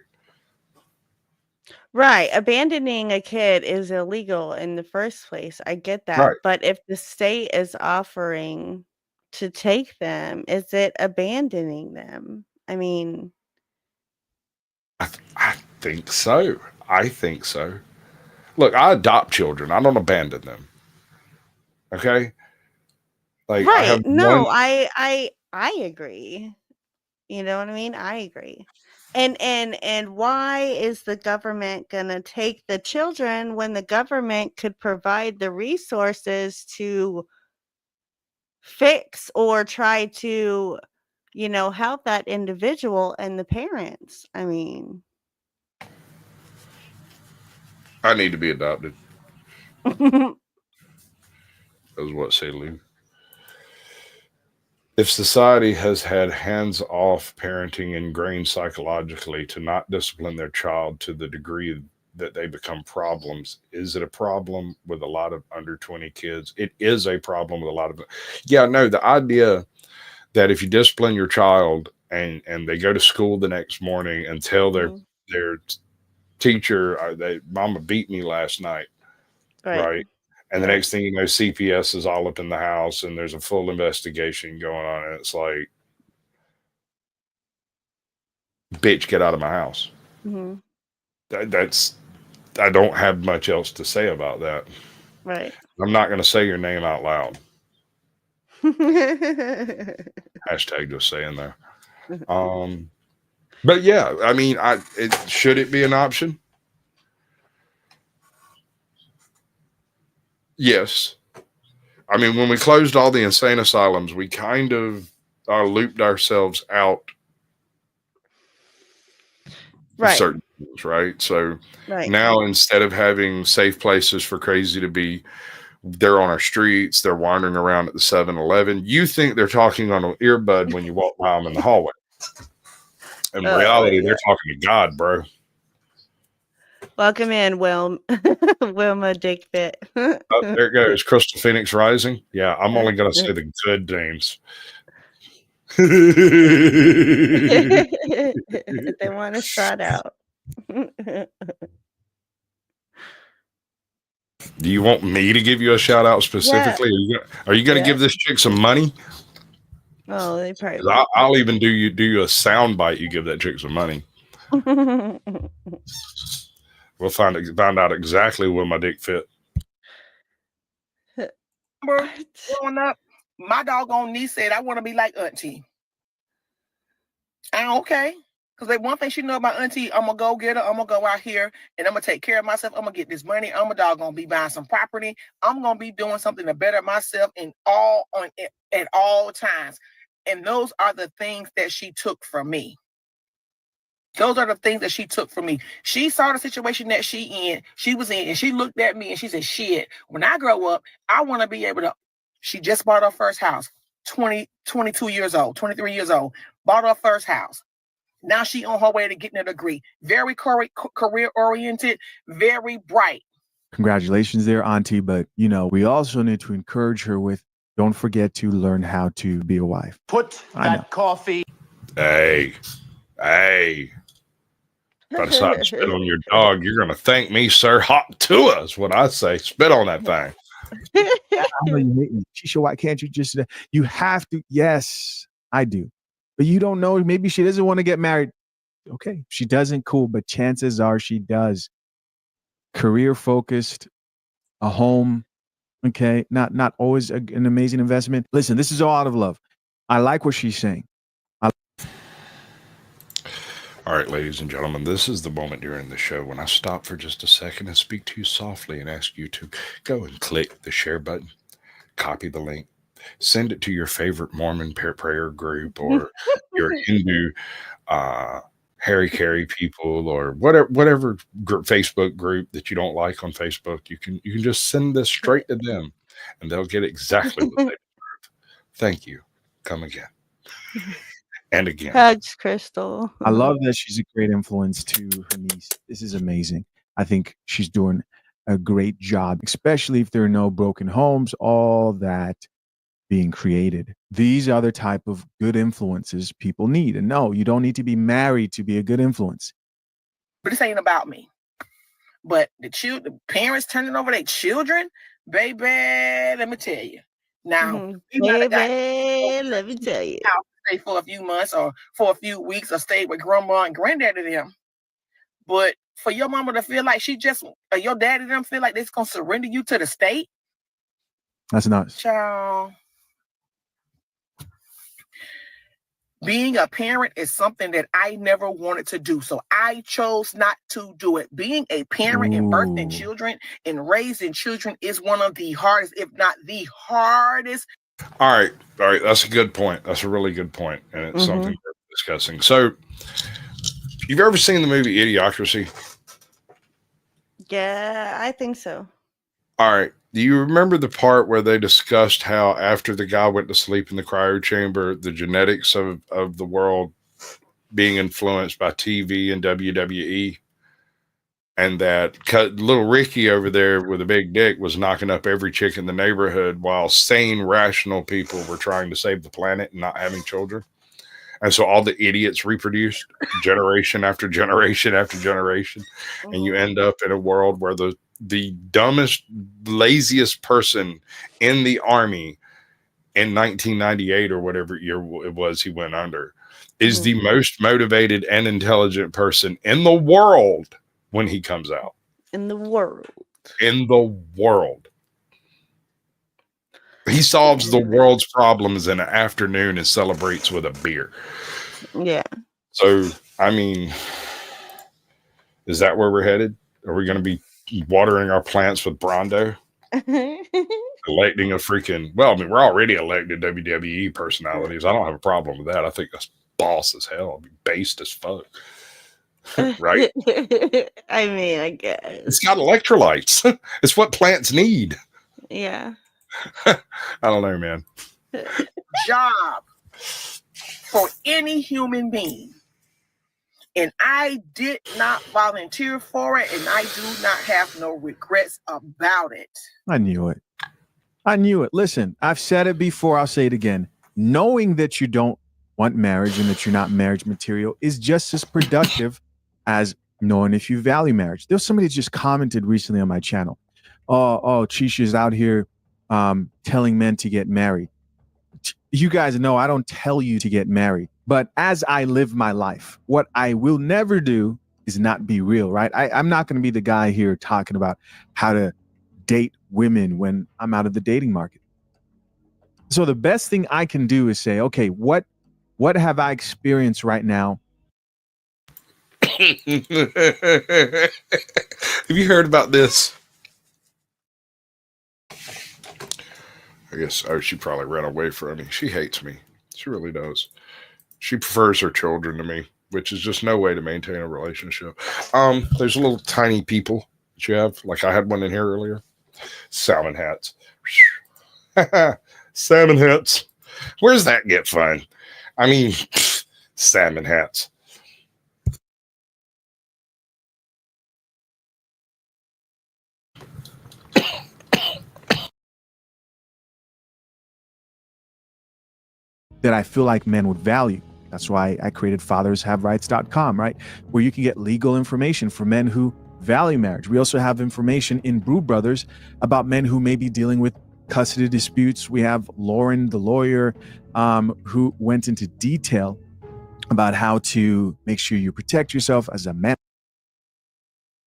Right. Abandoning a kid is illegal in the first place. I get that. Right. But if the state is offering to take them, is it abandoning them? I mean, I think so. I think so. Look, I adopt children. I don't abandon them. Okay? Like I have right. No, one. I agree. You know what I mean? I agree. And why is the government going to take the children when the government could provide the resources to fix or try to help that individual and the parents. I mean, I need to be adopted. Is what say Lou. If society has had hands-off parenting ingrained psychologically to not discipline their child to the degree that they become problems, is it a problem with a lot of under 20 kids? It is a problem with a lot of. Yeah, no, the idea that if you discipline your child and they go to school the next morning and tell their teacher, Mama beat me last night, right? And the next thing you know, CPS is all up in the house and there's a full investigation going on. And it's like, bitch, get out of my house. Mm-hmm. I don't have much else to say about that. Right. I'm not going to say your name out loud. Hashtag just saying there. But yeah, I mean, should it be an option? Yes. I mean, when we closed all the insane asylums, we kind of looped ourselves out of certain things, right? So now instead of having safe places for crazy to be, they're on our streets, they're wandering around at the 7-Eleven. You think they're talking on an earbud when you walk by them in the hallway. In reality, they're talking to God, bro. Welcome in, Wilma Dickfit. Oh, there it goes. Crystal Phoenix Rising. Yeah, I'm only going to say the good names. They want to start out. Do you want me to give you a shout out specifically? Yeah. Are you going to give this chick some money? Oh, they probably. I'll even do you a sound bite. You give that chick some money. We'll find out exactly where my dick fit. Growing up, my doggone niece said, I want to be like Auntie. Okay. Because one thing she know about Auntie, I'm going to go get her. I'm going to go out here and I'm going to take care of myself. I'm going to get this money. I'm a doggone be buying some property. I'm going to be doing something to better myself at all times. And those are the things that she took from me. Those are the things that she took from me. She saw the situation that she was in, and she looked at me and she said, shit, when I grow up, I want to be able to. She just bought her first house, 22 years old, 23 years old, bought her first house. Now she on her way to getting a degree. Very career-oriented, very bright. Congratulations there, Auntie. But, we also need to encourage her with, don't forget to learn how to be a wife. Put that coffee. Hey. If I decide to spit on your dog, you're going to thank me, sir. Hot to us, what I say. Spit on that thing. I know you hate me. Shisha, why can't you just... You have to... Yes, I do. But you don't know. Maybe she doesn't want to get married. Okay, she doesn't, cool. But chances are she does. Career-focused, a home, okay? Not always an amazing investment. Listen, this is all out of love. I like what she's saying. All right, ladies and gentlemen, this is the moment during the show when I stop for just a second and speak to you softly and ask you to go and click the share button, copy the link, send it to your favorite Mormon prayer group or your Hindu Harry Carey people or whatever Facebook group that you don't like on Facebook. You can just send this straight to them and they'll get exactly what they deserve. Thank you. Come again. And again. Hugs, Crystal. I love that she's a great influence to her niece. This is amazing. I think she's doing a great job, especially if there are no broken homes, all that being created. These are the type of good influences people need. And no, you don't need to be married to be a good influence. But this ain't about me. But the parents turning over their children, baby, let me tell you. Now, baby, let me tell you. Stay for a few months or for a few weeks or stay with grandma and granddaddy them. But for your mama to feel like your daddy them feel like they're going to surrender you to the state. That's nuts. Child. Being a parent is something that I never wanted to do. So I chose not to do it. Being a parent and birthing children and raising children is one of the hardest, if not the hardest All right. All right. That's a good point. That's a really good point. And it's something we're discussing. So, you've ever seen the movie Idiocracy? Yeah, I think so. All right. Do you remember the part where they discussed how after the guy went to sleep in the cryo chamber, the genetics of the world being influenced by TV and WWE? And that little Ricky over there with a big dick was knocking up every chick in the neighborhood while sane, rational people were trying to save the planet and not having children. And so all the idiots reproduced generation after generation after generation. And you end up in a world where the dumbest, laziest person in the army in 1998 or whatever year it was he went under is the most motivated and intelligent person in the world when he comes out. In the world. In the world. He solves the world's problems in an afternoon and celebrates with a beer. Yeah. So, I mean, is that where we're headed? Are we going to be watering our plants with Brondo? Electing a freaking, well, I mean, we're already elected WWE personalities. I don't have a problem with that. I think that's boss as hell. I mean, based as fuck. Right? I mean, I guess. It's got electrolytes. It's what plants need. Yeah. I don't know, man. Job for any human being. And I did not volunteer for it, and I do not have no regrets about it. I knew it. I knew it. Listen, I've said it before. I'll say it again. Knowing that you don't want marriage and that you're not marriage material is just as productive as knowing if you value marriage. There's somebody that just commented recently on my channel. Oh, Chisha's out here telling men to get married. You guys know I don't tell you to get married, but as I live my life, what I will never do is not be real, right? I'm not going to be the guy here talking about how to date women when I'm out of the dating market. So the best thing I can do is say, okay, what have I experienced right now? Have you heard about this? I guess, she probably ran away from me. She hates me. She really does. She prefers her children to me, which is just no way to maintain a relationship. There's little tiny people that you have. Like I had one in here earlier. Salmon hats. Salmon hats. Where's that get fun? I mean, salmon hats. That I feel like men would value. That's why I created fathershaverights.com, right? Where you can get legal information for men who value marriage. We also have information in Brew Brothers about men who may be dealing with custody disputes. We have Lauren, the lawyer, who went into detail about how to make sure you protect yourself as a man.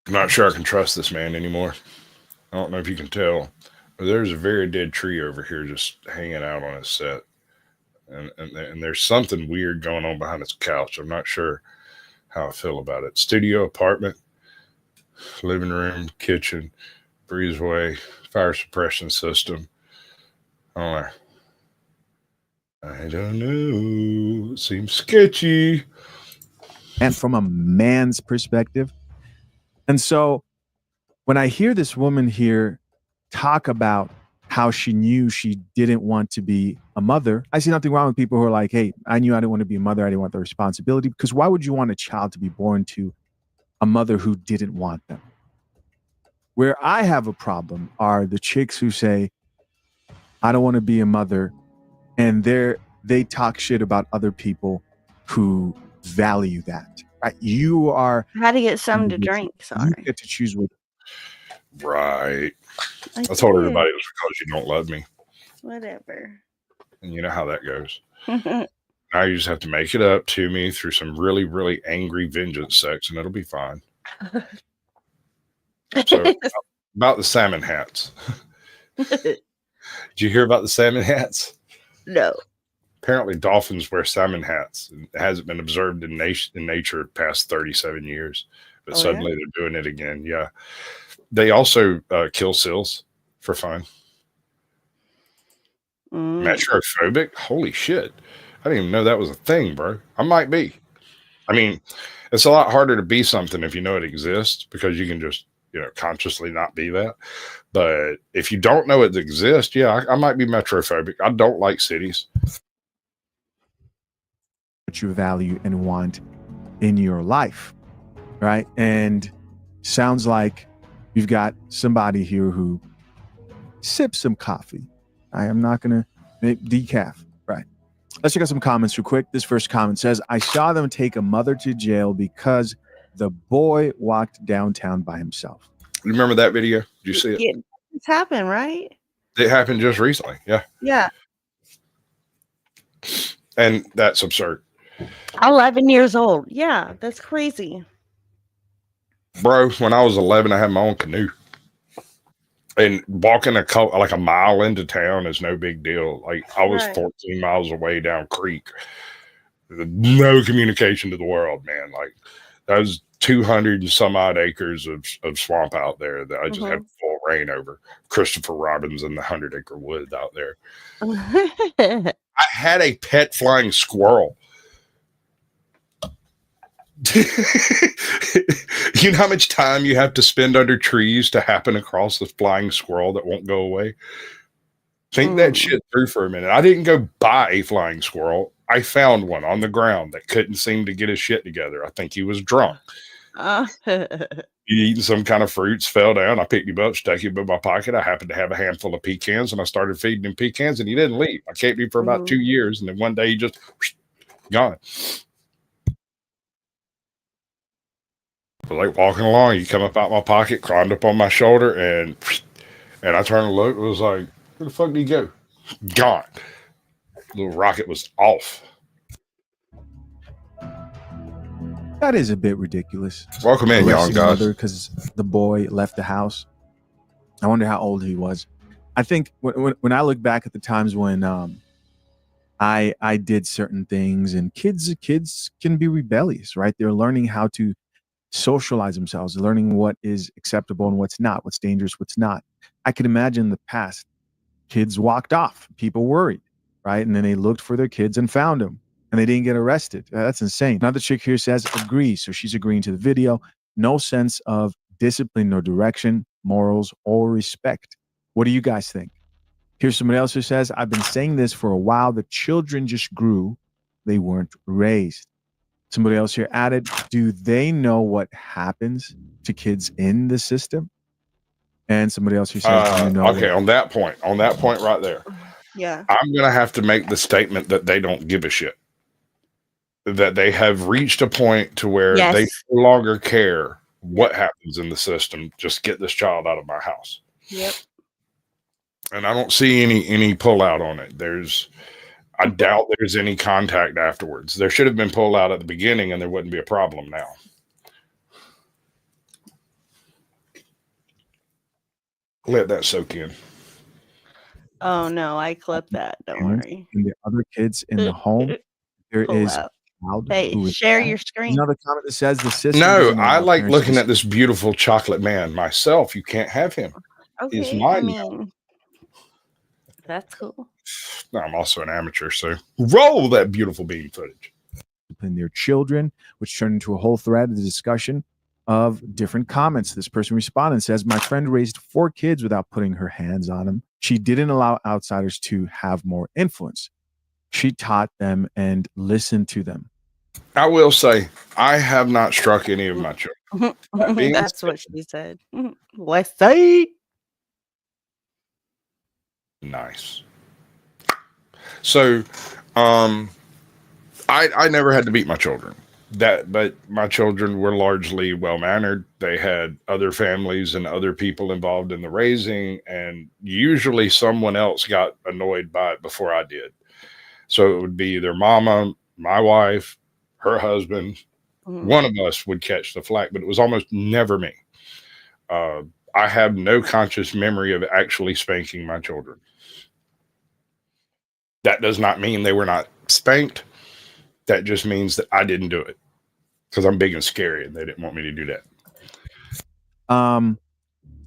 I'm not sure I can trust this man anymore. I don't know if you can tell, but there's a very dead tree over here just hanging out on his set. And there's something weird going on behind his couch. I'm not sure how I feel about it. Studio apartment, living room, kitchen, breezeway, fire suppression system. I don't know. It seems sketchy. And from a man's perspective. And so when I hear this woman here talk about how she knew she didn't want to be a mother, I see nothing wrong with people who are like, hey, I knew I didn't want to be a mother. I didn't want the responsibility. Because why would you want a child to be born to a mother who didn't want them? Where I have a problem are the chicks who say, I don't want to be a mother. And they talk shit about other people who value that. Right? You are. How to get some to drink. Sorry. You get to choose what. Right. I told everybody it was because you don't love me. Whatever. And you know how that goes. Now you just have to make it up to me through some really, really angry vengeance sex, and it'll be fine. So, about the salmon hats. Did you hear about the salmon hats? No. Apparently, dolphins wear salmon hats. It hasn't been observed in nature past 37 years, but suddenly they're doing it again. Yeah. They also kill seals for fun. Metrophobic? Holy shit. I didn't even know that was a thing, bro. I might be. I mean, it's a lot harder to be something if you know it exists, because you can just, consciously not be that. But if you don't know it exists, yeah, I might be metrophobic. I don't like cities. What you value and want in your life, right? And sounds like you've got somebody here who sips some coffee. I am not going to make decaf, right? Let's check out some comments real quick. This first comment says, I saw them take a mother to jail because the boy walked downtown by himself. You remember that video? Did you see it? Yeah, it's happened, right? It happened just recently. Yeah. Yeah. And that's absurd. 11 years old. Yeah, that's crazy. Bro, when I was 11, I had my own canoe. And walking like a mile into town is no big deal. Like, I was 14 miles away down creek. No communication to the world, man. Like, that was 200 and some odd acres of swamp out there that I just had full reign over. Christopher Robin's in the 100-acre wood out there. I had a pet flying squirrel. You know how much time you have to spend under trees to happen across this flying squirrel that won't go away? Think that shit through for a minute. I didn't go buy a flying squirrel. I found one on the ground that couldn't seem to get his shit together. I think he was drunk. He eating some kind of fruits, fell down. I picked him up, stuck him in my pocket. I happened to have a handful of pecans, and I started feeding him pecans, and he didn't leave. I kept him for about 2 years, and then one day he just gone. Like walking along, he come up out my pocket, climbed up on my shoulder, and I turned and looked. It was like, where the fuck did he go? Gone. Little rocket was off. That is a bit ridiculous. Welcome in, y'all, guys. Because the boy left the house. I wonder how old he was. I think when I look back at the times when I did certain things, and kids can be rebellious, right? They're learning how to socialize themselves, learning what is acceptable and what's not, what's dangerous, what's not. I could imagine in the past, kids walked off, people worried, right? And then they looked for their kids and found them, and they didn't get arrested. That's insane. Another chick here says agree. So she's agreeing to the video. No sense of discipline, no direction, morals, or respect. What do you guys think? Here's somebody else who says, I've been saying this for a while. The children just grew. They weren't raised. Somebody else here added, do they know what happens to kids in the system? And somebody else who says, okay, on that point right there. Yeah. I'm going to have to make the statement that they don't give a shit. That they have reached a point to where they no longer care what happens in the system. Just get this child out of my house. Yep. And I don't see any pullout on it. I doubt there's any contact afterwards. There should have been pullout at the beginning, and there wouldn't be a problem now. Let that soak in. Oh no, I clipped that. Don't worry. And the other kids in the home, there is. Hey, share your screen. Another comment that says the system. No, I like looking at this beautiful chocolate man myself. You can't have him. Okay, He's mine now. That's cool. I'm also an amateur, so roll that beautiful bean footage. And their children, which turned into a whole thread of the discussion of different comments. This person responded and says, my friend raised 4 kids without putting her hands on them. She didn't allow outsiders to have more influence. She taught them and listened to them. I will say, I have not struck any of my children. That's what she said. West Side. Nice. So, I never had to beat my children. But my children were largely well-mannered. They had other families and other people involved in the raising, and usually someone else got annoyed by it before I did. So it would be their mama, my wife, her husband. One of us would catch the flack, but it was almost never me. I have no conscious memory of actually spanking my children. That does not mean they were not spanked. That just means that I didn't do it because I'm big and scary and they didn't want me to do that.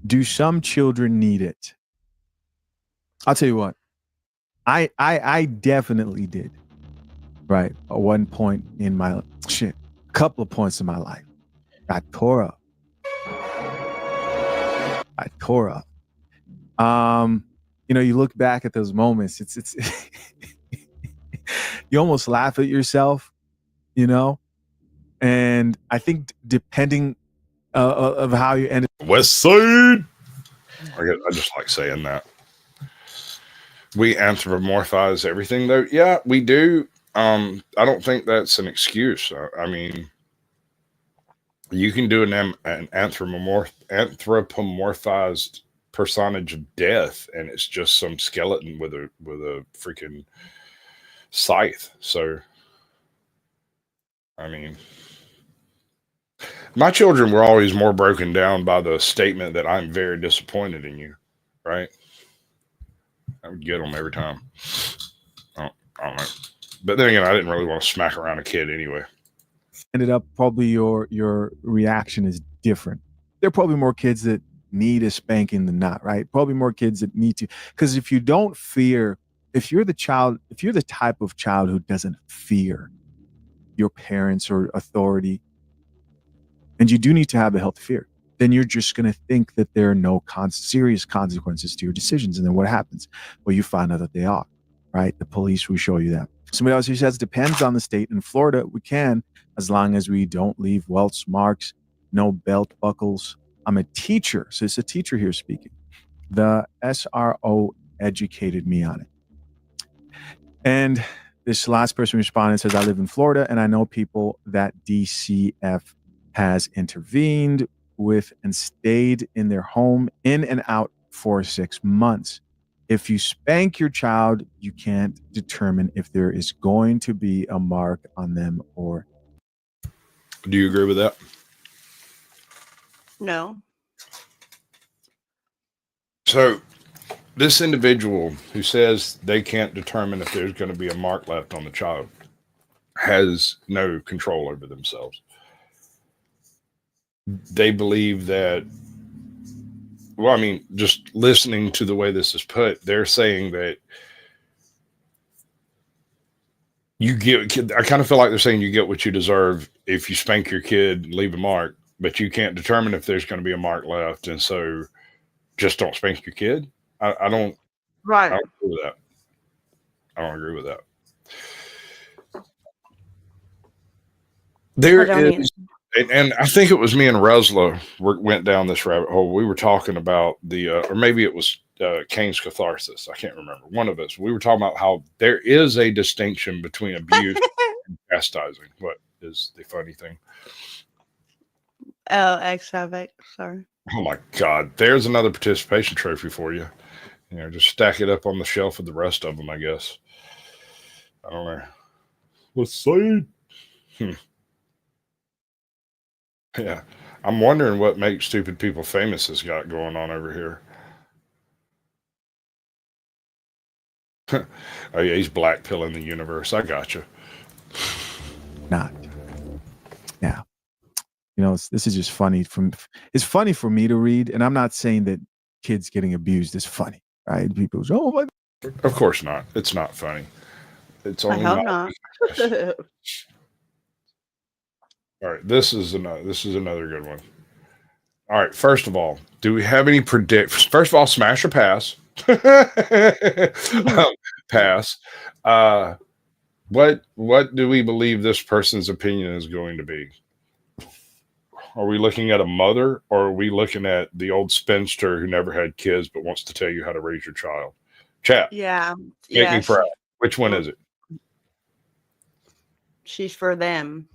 Do some children need it? I'll tell you what. I definitely did. Right. At one point in my a couple of points in my life, I tore up. You look back at those moments, it's you almost laugh at yourself, and I think depending of how you ended. West Side. I just like saying that. We anthropomorphize everything, though. Yeah, we do. I don't think that's an excuse. I mean, you can do an anthropomorphized personage of death, and it's just some skeleton with a freaking scythe. So, I mean, my children were always more broken down by the statement that I'm very disappointed in you, right? I would get them every time. I don't know. But then again, I didn't really want to smack around a kid anyway. Ended up, probably your reaction is different. There are probably more kids that need a spanking than not, right? Probably more kids that need to. Because if you don't fear, if you're the type of child who doesn't fear your parents or authority, and you do need to have a healthy fear, then you're just going to think that there are no serious consequences to your decisions. And then what happens? Well, you find out that they are, right? The police will show you that. Somebody else who says, depends on the state. In Florida, we can, as long as we don't leave welts marks, no belt buckles. I'm a teacher. So it's a teacher here speaking. The SRO educated me on it. And this last person responded says, I live in Florida and I know people that DCF has intervened with and stayed in their home in and out for 6 months. If you spank your child, you can't determine if there is going to be a mark on them or. Do you agree with that? No. So this individual who says they can't determine if there's going to be a mark left on the child has no control over themselves. They believe that, well, I mean, just listening to the way this is put, they're saying that you get, I kind of feel like they're saying you get what you deserve if you spank your kid and leave a mark, but you can't determine if there's going to be a mark left. And so just don't spank your kid. I don't agree with that. I don't agree with that. There is, and I think it was me and Resla went down this rabbit hole. We were talking about or maybe it was Cain's catharsis. I can't remember. One of us. We were talking about how there is a distinction between abuse and chastising. What is the funny thing? Oh, ex-havoc. Sorry. Oh my God! There's another participation trophy for you. Just stack it up on the shelf with the rest of them. I guess. I don't know. Let's see. Yeah, I'm wondering what makes stupid people famous has got going on over here. Oh yeah, he's black pilling the universe. I got you. Not. Yeah. This is just funny. It's funny for me to read, and I'm not saying that kids getting abused is funny, right? People say, "Oh my." Of course not. It's not funny. It's only. I hope not. All right, this is another good one. All right, first of all, do we have any First of all, smash or pass? Pass. What do we believe this person's opinion is going to be? Are we looking at a mother, or are we looking at the old spinster who never had kids but wants to tell you how to raise your child? Chat. Yeah. Make me proud. Which one is it? She's for them.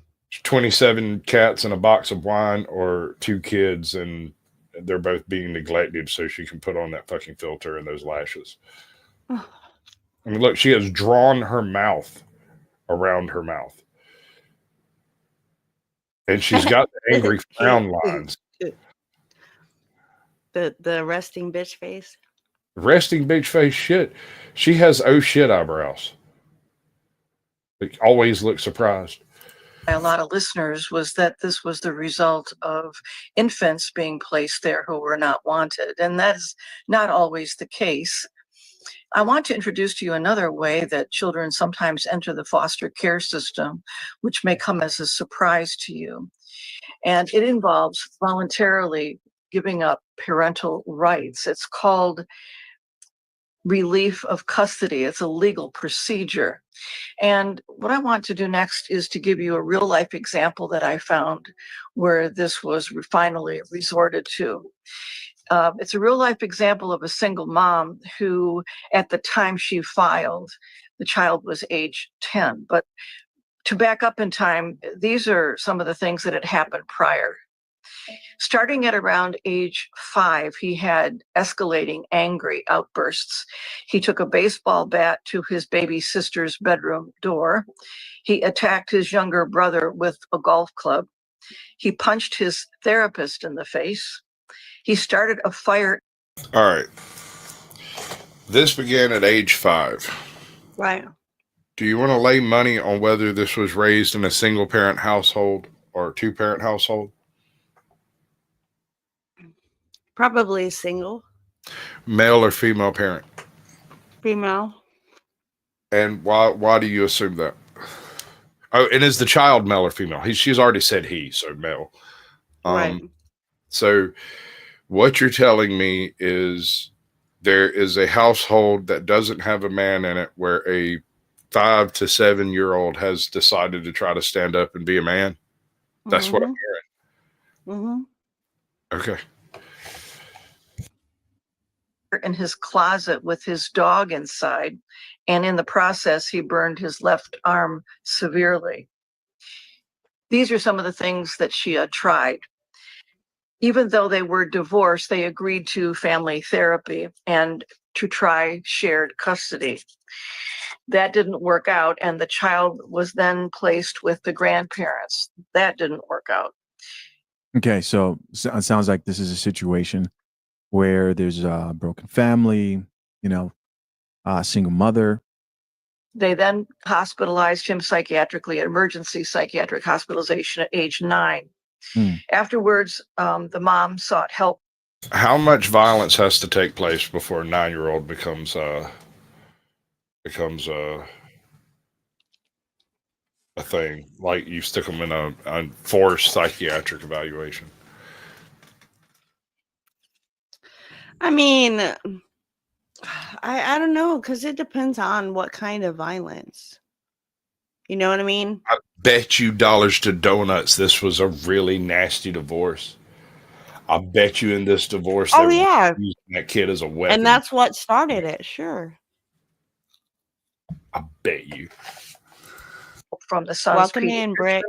27 cats and a box of wine, or 2 kids and they're both being neglected so she can put on that fucking filter and those lashes. I mean, look, she has drawn her mouth around her mouth. And she's got the angry frown lines. The resting bitch face. Resting bitch face shit. She has oh shit eyebrows. It always looks surprised. A lot of listeners was that this was the result of infants being placed there who were not wanted. And that's not always the case. I want to introduce to you another way that children sometimes enter the foster care system, which may come as a surprise to you. And it involves voluntarily giving up parental rights. It's called relief of custody. It's a legal procedure. And what I want to do next is to give you a real life example that I found where this was finally resorted to. It's a real life example of a single mom who, at the time she filed, the child was age 10. But to back up in time, these are some of the things that had happened prior. Starting at around age 5, he had escalating angry outbursts. He took a baseball bat to his baby sister's bedroom door. He attacked his younger brother with a golf club. He punched his therapist in the face. He started a fire. All right. This began at age 5. Right. Do you want to lay money on whether this was raised in a single parent household or a 2-parent household? Probably single. Male or female parent? Female. And why do you assume that? Oh, and is the child male or female? She's already said he, so male. Right. So what you're telling me is there is a household that doesn't have a man in it where a 5 to 7-year-old has decided to try to stand up and be a man. That's what I'm hearing. Okay. In his closet with his dog inside, and in the process, he burned his left arm severely. These are some of the things that she had tried. Even though they were divorced, they agreed to family therapy and to try shared custody. That didn't work out, and the child was then placed with the grandparents. That didn't work out. Okay, so it sounds like this is a situation where there's a broken family, a single mother. They then hospitalized him psychiatrically, emergency psychiatric hospitalization at age 9. Afterwards, the mom sought help. How much violence has to take place before a 9-year-old becomes a thing? Like you stick them in a forced psychiatric evaluation? I mean, I don't know, because it depends on what kind of violence. You know what I mean? I bet you dollars to donuts this was a really nasty divorce. I bet you in this divorce they were using that kid as a weapon. And that's what started it, sure. I bet you. From the son's Welcome in, Brick.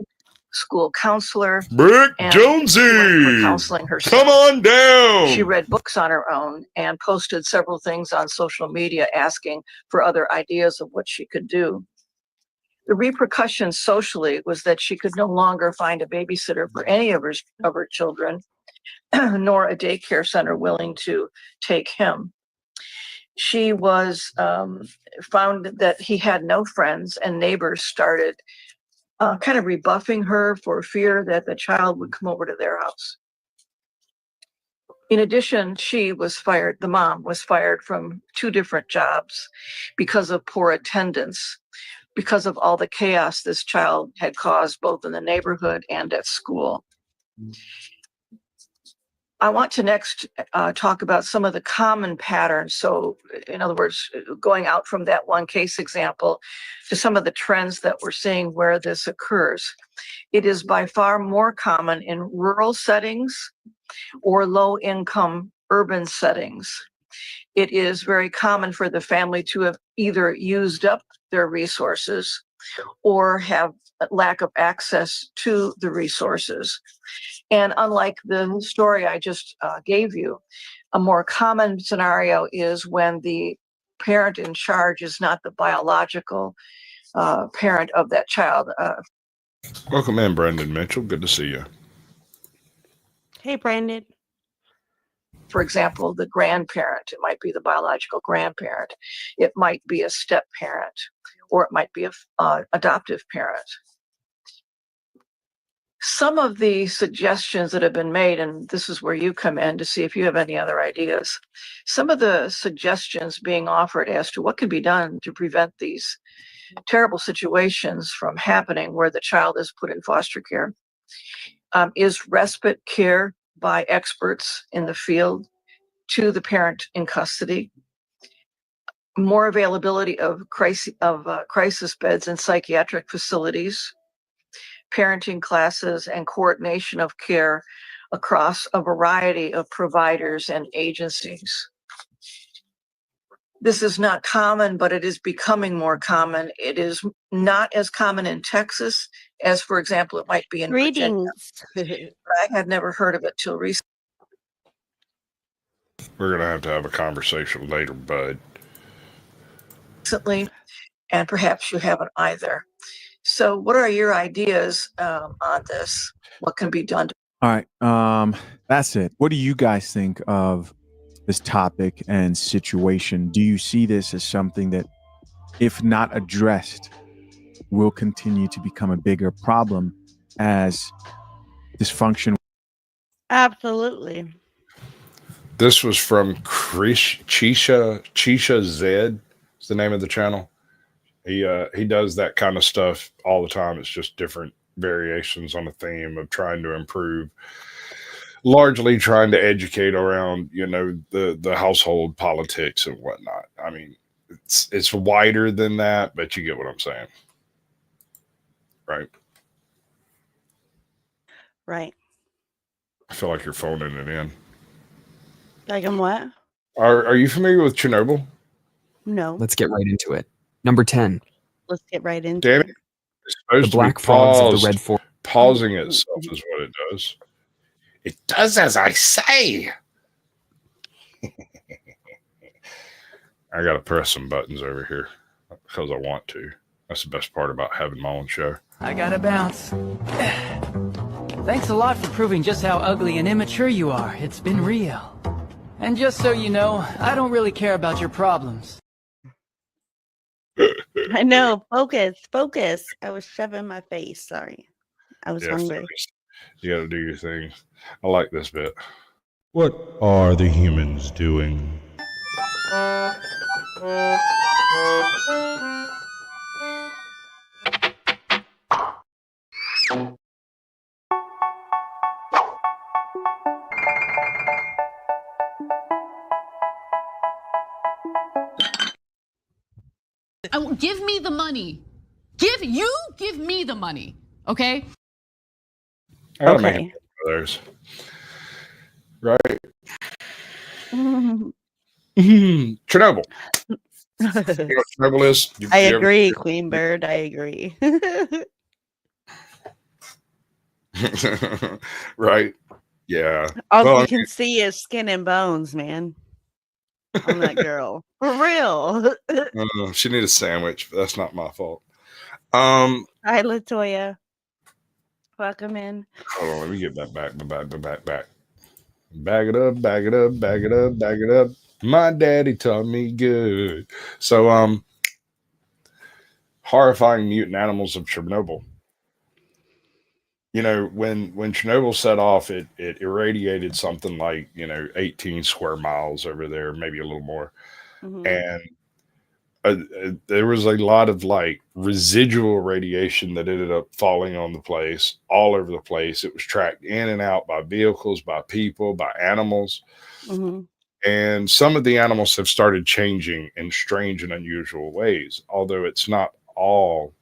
School counselor. Brick and Jonesy! she went for counseling herself. Come on down! She read books on her own and posted several things on social media asking for other ideas of what she could do. The repercussions socially was that she could no longer find a babysitter for any of her children, nor a daycare center willing to take him. She was found that he had no friends, and neighbors started kind of rebuffing her for fear that the child would come over to their house. In addition, the mom was fired from 2 different jobs because of poor attendance, because of all the chaos this child had caused both in the neighborhood and at school. I want to next talk about some of the common patterns. So, in other words, going out from that one case example to some of the trends that we're seeing where this occurs. It is by far more common in rural settings or low-income urban settings. It is very common for the family to have either used up their resources or have a lack of access to the resources. And unlike the story I just gave you, a more common scenario is when the parent in charge is not the biological parent of that child. Welcome in, Brendan Mitchell. Good to see you. Hey, Brandon. For example, the grandparent, it might be the biological grandparent. It might be a step parent, or it might be a adoptive parent. Some of the suggestions that have been made, and this is where you come in to see if you have any other ideas. Some of the suggestions being offered as to what can be done to prevent these terrible situations from happening where the child is put in foster care is respite care by experts in the field to the parent in custody, more availability of crisis beds in psychiatric facilities, parenting classes, and coordination of care across a variety of providers and agencies. This is not common, but it is becoming more common. It is not as common in Texas as, for example, it might be in Virginia. Greetings. I had never heard of it till recently. We're going to have a conversation later, bud. And perhaps you haven't either. So what are your ideas on this? What can be done? All right. That's it. What do you guys think of this topic and situation? Do you see this as something that, if not addressed, will continue to become a bigger problem as dysfunction? Absolutely. This was from Chisha Zed. Is the name of the channel. He does that kind of stuff all the time. It's just different variations on a theme of trying to improve, largely trying to educate around, the household politics and whatnot. I mean, it's wider than that, but you get what I'm saying. Right. Right. I feel like you're phoning it in. Like I'm what? Are you familiar with Chernobyl? No. Let's get right into it. Number 10. Let's get right into Damn it. it. It's supposed The black frogs of the red forest. Pausing itself is what it does. It does as I say. I got to press some buttons over here because I want to. That's the best part about having my own show. I gotta bounce. Thanks a lot for proving just how ugly and immature you are. It's been real. And just so you know, I don't really care about your problems. I know. Focus. I was shoving my face. Sorry. I was hungry. Focus. You got to do your thing. I like this bit. What are the humans doing? Give me the money. Give me the money. Okay? I gotta make it for theirs. Right. Chernobyl. You know what Chernobyl is? I agree, Queen Bird. I agree. Right. Yeah. All you can see is skin and bones, man. On that girl. For real. She needs a sandwich, but that's not my fault. Hi, Latoya. Welcome in. Hold on, let me get that back. Bag it up, bag it up, bag it up, bag it up. My daddy taught me good. So, horrifying mutant animals of Chernobyl. When Chernobyl set off, it irradiated something like 18 square miles over there, maybe a little more, and there was a lot of residual radiation that ended up falling on the place, all over the place. It was tracked in and out by vehicles, by people, by animals, and some of the animals have started changing in strange and unusual ways, although it's not all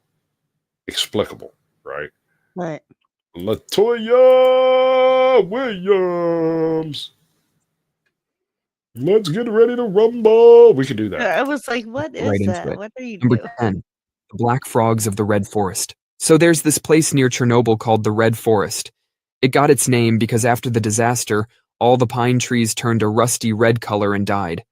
explicable, right? Right. Latoya Williams. Let's get ready to rumble. We could do that. I was like, what is that? What are you Number doing? 10. The black frogs of the red forest. So there's this place near Chernobyl called the Red Forest. It got its name because after the disaster, all the pine trees turned a rusty red color and died.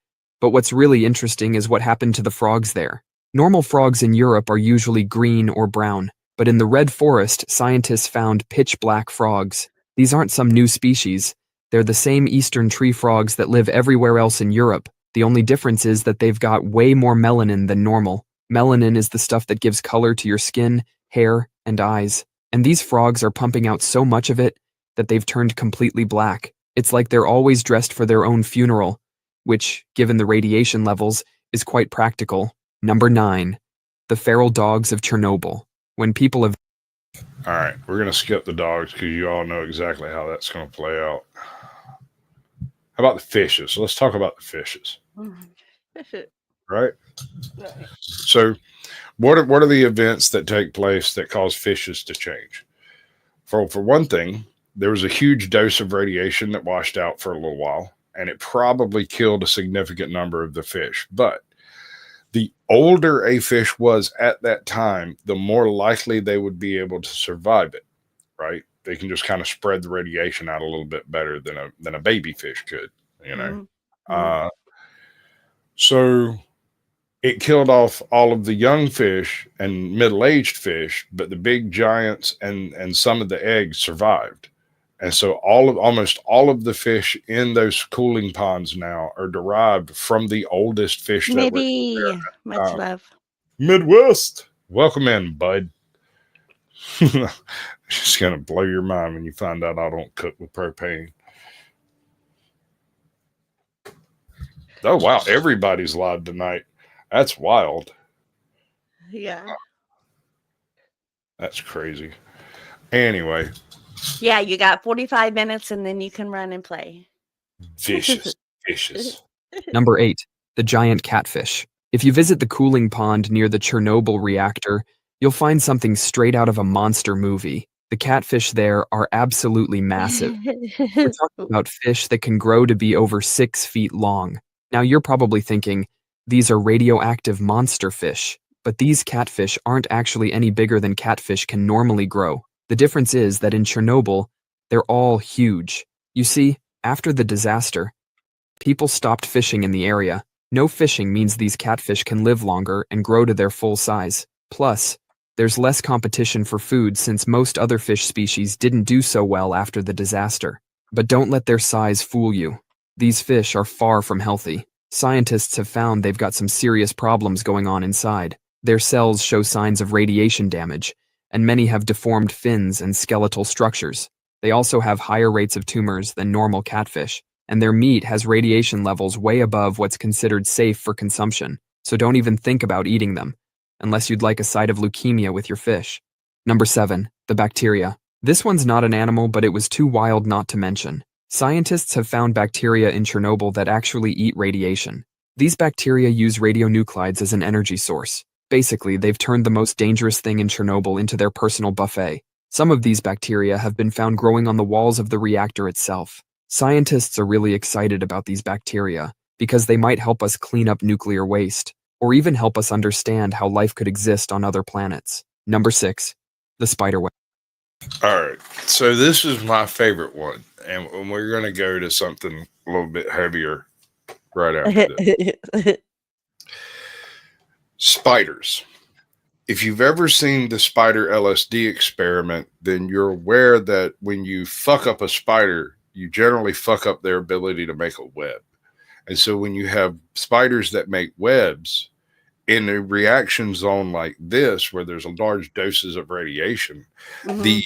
But what's really interesting is what happened to the frogs there. Normal frogs in Europe are usually green or brown. But in the Red Forest, scientists found pitch black frogs. These aren't some new species. They're the same eastern tree frogs that live everywhere else in Europe. The only difference is that they've got way more melanin than normal. Melanin is the stuff that gives color to your skin, hair, and eyes. And these frogs are pumping out so much of it that they've turned completely black. It's like they're always dressed for their own funeral, which, given the radiation levels, is quite practical. Number 9. The feral dogs of Chernobyl. When people have... All right, we're going to skip the dogs because you all know exactly how that's going to play out. How about the fishes? Let's talk about the fishes. Right? So, what are the events that take place that cause fishes to change? For one thing, there was a huge dose of radiation that washed out for a little while, and it probably killed a significant number of the fish. But the older a fish was at that time, the more likely they would be able to survive it, right? They can just kind of spread the radiation out a little bit better than a baby fish could, you know. So it killed off all of the young fish and middle-aged fish, but the big giants and some of the eggs survived. And so almost all of the fish in those cooling ponds now are derived from the oldest fish that were there. Much love. Midwest. Welcome in, bud. It's just going to blow your mind when you find out I don't cook with propane. Oh, wow. Everybody's live tonight. That's wild. Yeah. That's crazy. Anyway. Yeah, you got 45 minutes and then you can run and play. Vicious. Number 8. The giant catfish. If you visit the cooling pond near the Chernobyl reactor, you'll find something straight out of a monster movie. The catfish there are absolutely massive. We're talking about fish that can grow to be over 6 feet long. Now you're probably thinking, these are radioactive monster fish, but these catfish aren't actually any bigger than catfish can normally grow. The difference is that in Chernobyl, they're all huge. You see, after the disaster, people stopped fishing in the area. No fishing means these catfish can live longer and grow to their full size. Plus, there's less competition for food since most other fish species didn't do so well after the disaster. But don't let their size fool you. These fish are far from healthy. Scientists have found they've got some serious problems going on inside. Their cells show signs of radiation damage, and many have deformed fins and skeletal structures. They also have higher rates of tumors than normal catfish, and their meat has radiation levels way above what's considered safe for consumption, so don't even think about eating them, unless you'd like a side of leukemia with your fish. Number 7. The bacteria. This one's not an animal, but it was too wild not to mention. Scientists have found bacteria in Chernobyl that actually eat radiation. These bacteria use radionuclides as an energy source. Basically, they've turned the most dangerous thing in Chernobyl into their personal buffet. Some of these bacteria have been found growing on the walls of the reactor itself. Scientists are really excited about these bacteria because they might help us clean up nuclear waste, or even help us understand how life could exist on other planets. Number 6. The spiderweb. All right. So this is my favorite one. And we're going to go to something a little bit heavier right after this. Spiders. If you've ever seen the spider LSD experiment, then you're aware that when you fuck up a spider, you generally fuck up their ability to make a web. And so when you have spiders that make webs in a reaction zone like this, where there's large doses of radiation, the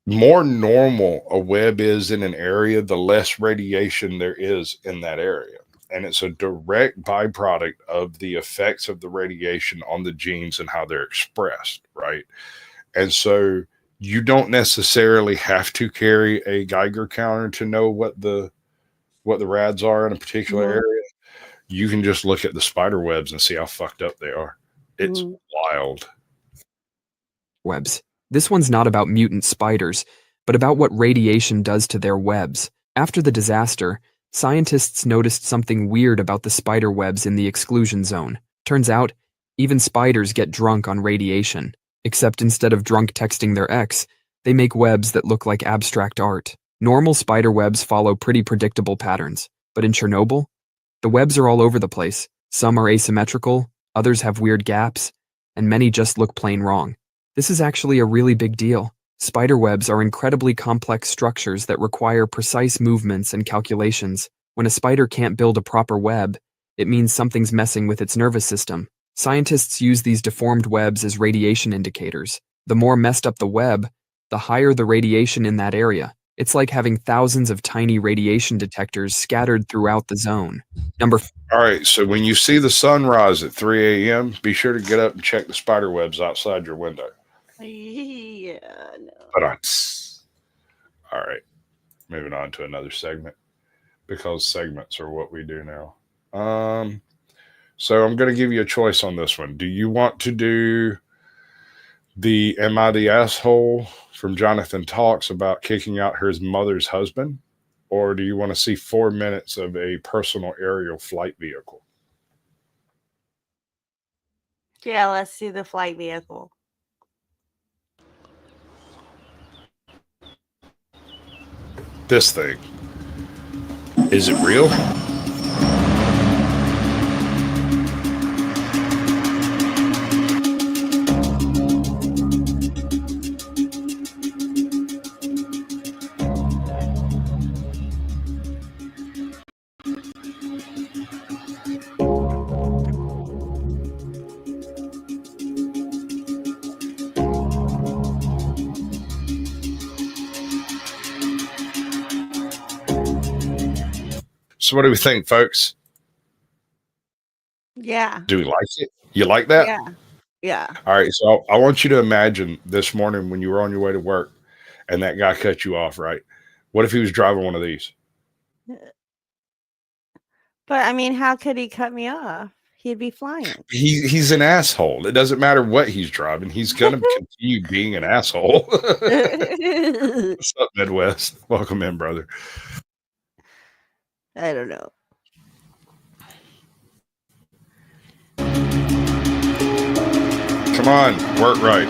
more normal a web is in an area, the less radiation there is in that area. And it's a direct byproduct of the effects of the radiation on the genes and how they're expressed, right? And so you don't necessarily have to carry a Geiger counter to know what the rads are in a particular area. You can just look at the spider webs and see how fucked up they are. It's wild. Webs. This one's not about mutant spiders, but about what radiation does to their webs. After the disaster, scientists noticed something weird about the spider webs in the exclusion zone. Turns out, even spiders get drunk on radiation, except instead of drunk texting their ex, they make webs that look like abstract art. Normal spider webs follow pretty predictable patterns, but in Chernobyl, the webs are all over the place. Some are asymmetrical, others have weird gaps, and many just look plain wrong. This is actually a really big deal. Spider webs are incredibly complex structures that require precise movements and calculations. When a spider can't build a proper web, it means something's messing with its nervous system. Scientists use these deformed webs as radiation indicators. The more messed up the web, the higher the radiation in that area. It's like having thousands of tiny radiation detectors scattered throughout the zone. All right, so when you see the sun rise at 3 a.m., be sure to get up and check the spider webs outside your window. Yeah, no. But all right, moving on to another segment because segments are what we do now. So I'm going to give you a choice on this one. Do you want to do the Am I the Asshole from Jonathan Talks about kicking out his mother's husband? Or do you want to see 4 minutes of a personal aerial flight vehicle? Yeah, let's see the flight vehicle. This thing. Is it real? So what do we think, folks? Yeah. Do we like it? You like that? Yeah. Yeah. All right. So I want you to imagine this morning when you were on your way to work and that guy cut you off, right? What if he was driving one of these? But I mean, how could he cut me off? He'd be flying. He's an asshole. It doesn't matter what he's driving. He's going to continue being an asshole. What's up, Midwest? Welcome in, brother. I don't know. Come on, work right.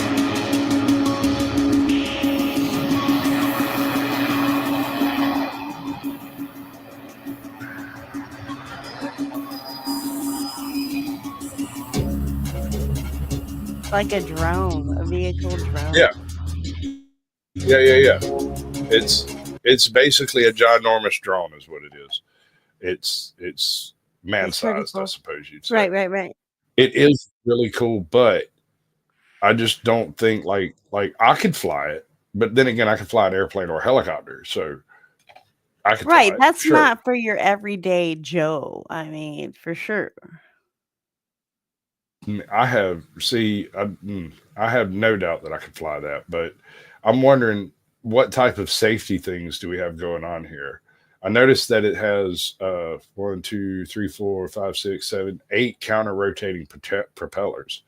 Like a drone, a vehicle drone. Yeah. It's basically a ginormous drone is what it is. It's man-sized, cool. I suppose you'd say. Right. It is really cool, but I just don't think like I could fly it, but then again, I could fly an airplane or a helicopter, so I could fly it, That's sure. not for your everyday Joe. I mean, for sure. I have no doubt that I could fly that, but I'm wondering what type of safety things do we have going on here? I noticed that it has 1, 2, 3, 4, 5, 6, 7, 8 counter-rotating propellers.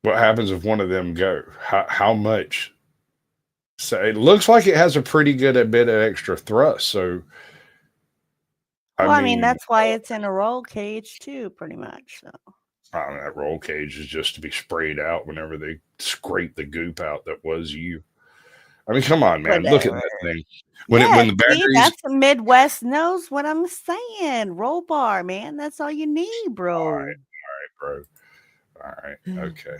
What happens if one of them go? How much? So it looks like it has a pretty good bit of extra thrust. So, I mean that's why it's in a roll cage too, pretty much. So. That roll cage is just to be sprayed out whenever they scrape the goop out that was you. I mean, come on, man. Look at that thing. When the batteries... that's the Midwest knows what I'm saying. Roll bar, man. That's all you need, bro. All right, bro. All right, okay.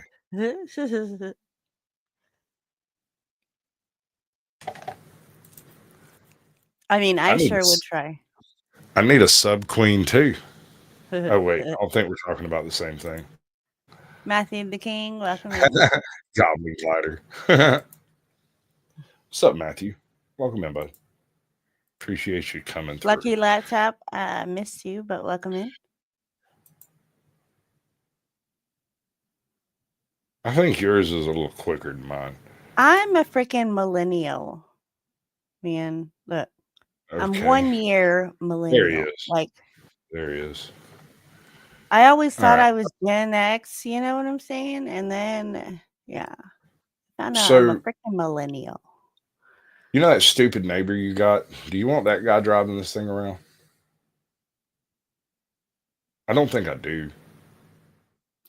I mean, I sure would try. I need a sub queen too. Oh wait, I don't think we're talking about the same thing. Matthew the King, welcome. Goblin glider. What's up, Matthew? Welcome in, bud. Appreciate you coming through. Lucky Laptop, I missed you, but welcome in. I think yours is a little quicker than mine. I'm a freaking millennial, man. Look, okay. I'm 1 year millennial. There he is. Like, there he is. I always thought I was Gen X, you know what I'm saying? And then, yeah, I know I'm a freaking millennial. You know that stupid neighbor you got? Do you want that guy driving this thing around? I don't think I do.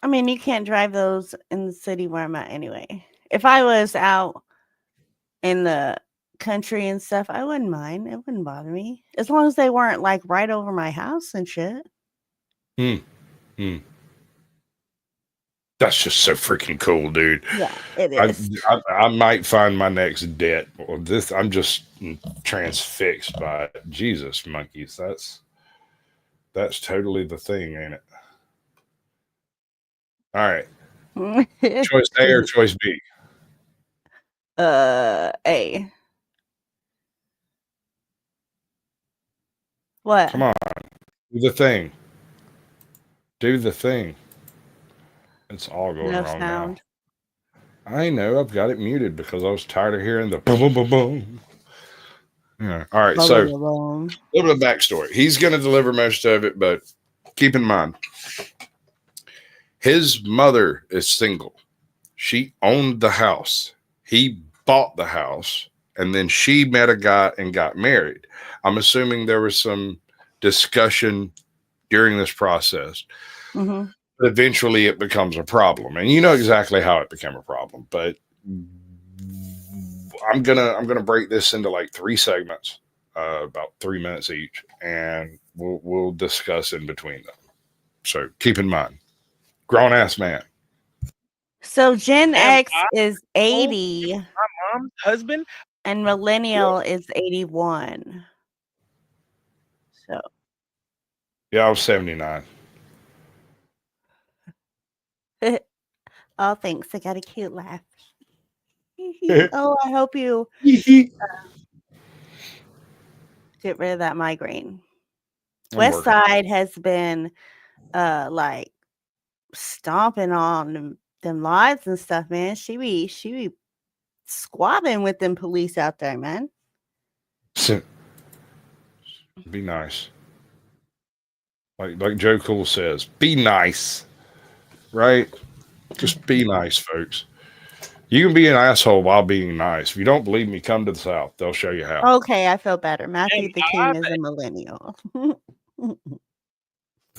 I mean, you can't drive those in the city where I'm at anyway. If I was out in the country and stuff, I wouldn't mind. It wouldn't bother me. As long as they weren't like right over my house and shit. That's just so freaking cool, dude. Yeah, it is. I might find my next debt. Well, I'm just transfixed by it. Jesus, monkeys. That's totally the thing, ain't it? All right. Choice A or choice B? A. What? Come on. Do the thing. Do the thing. It's all going No wrong sound. now. I know. I've got it muted because I was tired of hearing the boom, boom, boom, boom. Yeah. All right. So, a little bit of backstory. He's going to deliver most of it, but keep in mind, his mother is single. She owned the house. He bought the house, and then she met a guy and got married. I'm assuming there was some discussion during this process. Mm-hmm. But eventually it becomes a problem. And you know exactly how it became a problem. But I'm gonna break this into like 3 segments, about 3 minutes each, and we'll discuss in between them. So keep in mind, grown ass man. So Gen Am X is 80 my mom's husband? and millennial is 81. So Yeah, I was 79. oh, thanks. I got a cute laugh. Oh, I hope you get rid of that migraine. West Side has been like stomping on them lives and stuff, man. She be squabbing with them police out there, man. Be nice. Like Joe Cool says, be nice. Right? Just be nice, folks. You can be an asshole while being nice. If you don't believe me, come to the South. They'll show you how. Okay, I feel better. Matthew the King is a millennial.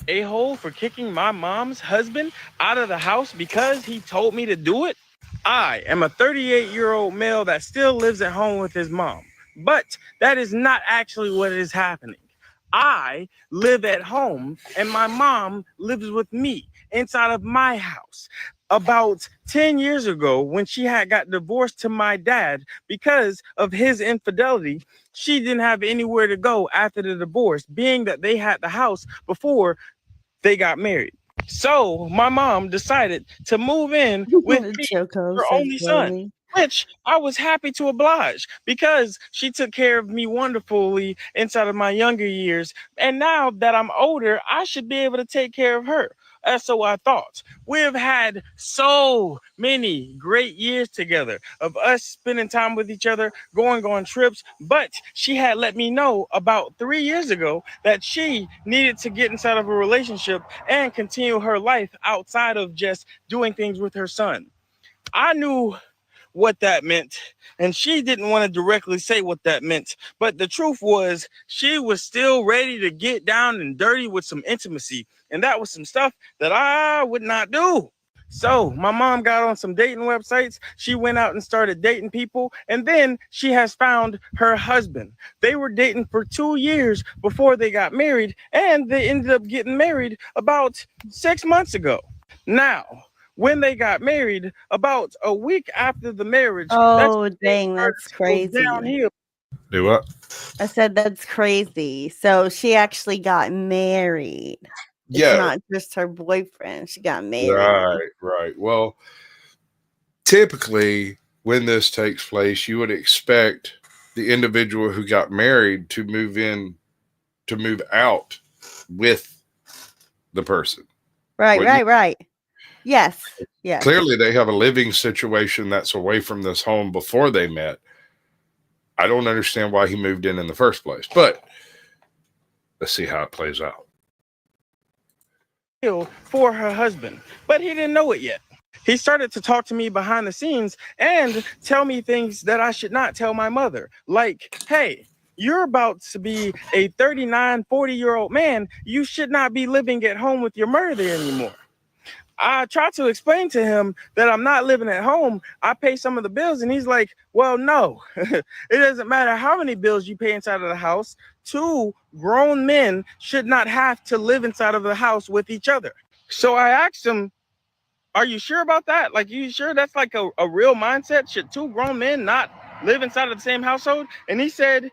A-hole for kicking my mom's husband out of the house because he told me to do it? I am a 38-year-old male that still lives at home with his mom. But that is not actually what is happening. I live at home and my mom lives with me inside of my house. About 10 years ago, when she had got divorced to my dad because of his infidelity, she didn't have anywhere to go after the divorce, being that they had the house before they got married. So my mom decided to move in with me, her only son, which I was happy to oblige because she took care of me wonderfully inside of my younger years. And now that I'm older, I should be able to take care of her. So I thought. We've had so many great years together of us spending time with each other, going on trips. But she had let me know about 3 years ago that she needed to get inside of a relationship and continue her life outside of just doing things with her son. I knew what that meant, and she didn't want to directly say what that meant, but the truth was she was still ready to get down and dirty with some intimacy, and that was some stuff that I would not do. So my mom got on some dating websites. She went out and started dating people, and then she has found her husband. They were dating for 2 years before they got married, and they ended up getting married about 6 months ago. Now, when they got married, about a week after the marriage, oh dang, that's crazy. Downhill. Do what? I said that's crazy. So she actually got married. Yeah. It's not just her boyfriend. She got married. Right. Well, typically when this takes place, you would expect the individual who got married to move out with the person. Right. Yes. Clearly, they have a living situation that's away from this home before they met. I don't understand why he moved in the first place, but let's see how it plays out. For her husband, but he didn't know it yet. He started to talk to me behind the scenes and tell me things that I should not tell my mother. Like, hey, you're about to be a 39, 40-year-old man. You should not be living at home with your mother anymore. I tried to explain to him that I'm not living at home. I pay some of the bills. And he's like, well, no, it doesn't matter how many bills you pay inside of the house. 2 grown men should not have to live inside of the house with each other. So I asked him, are you sure about that? Like, you sure that's like a real mindset? Should 2 grown men not live inside of the same household? And he said,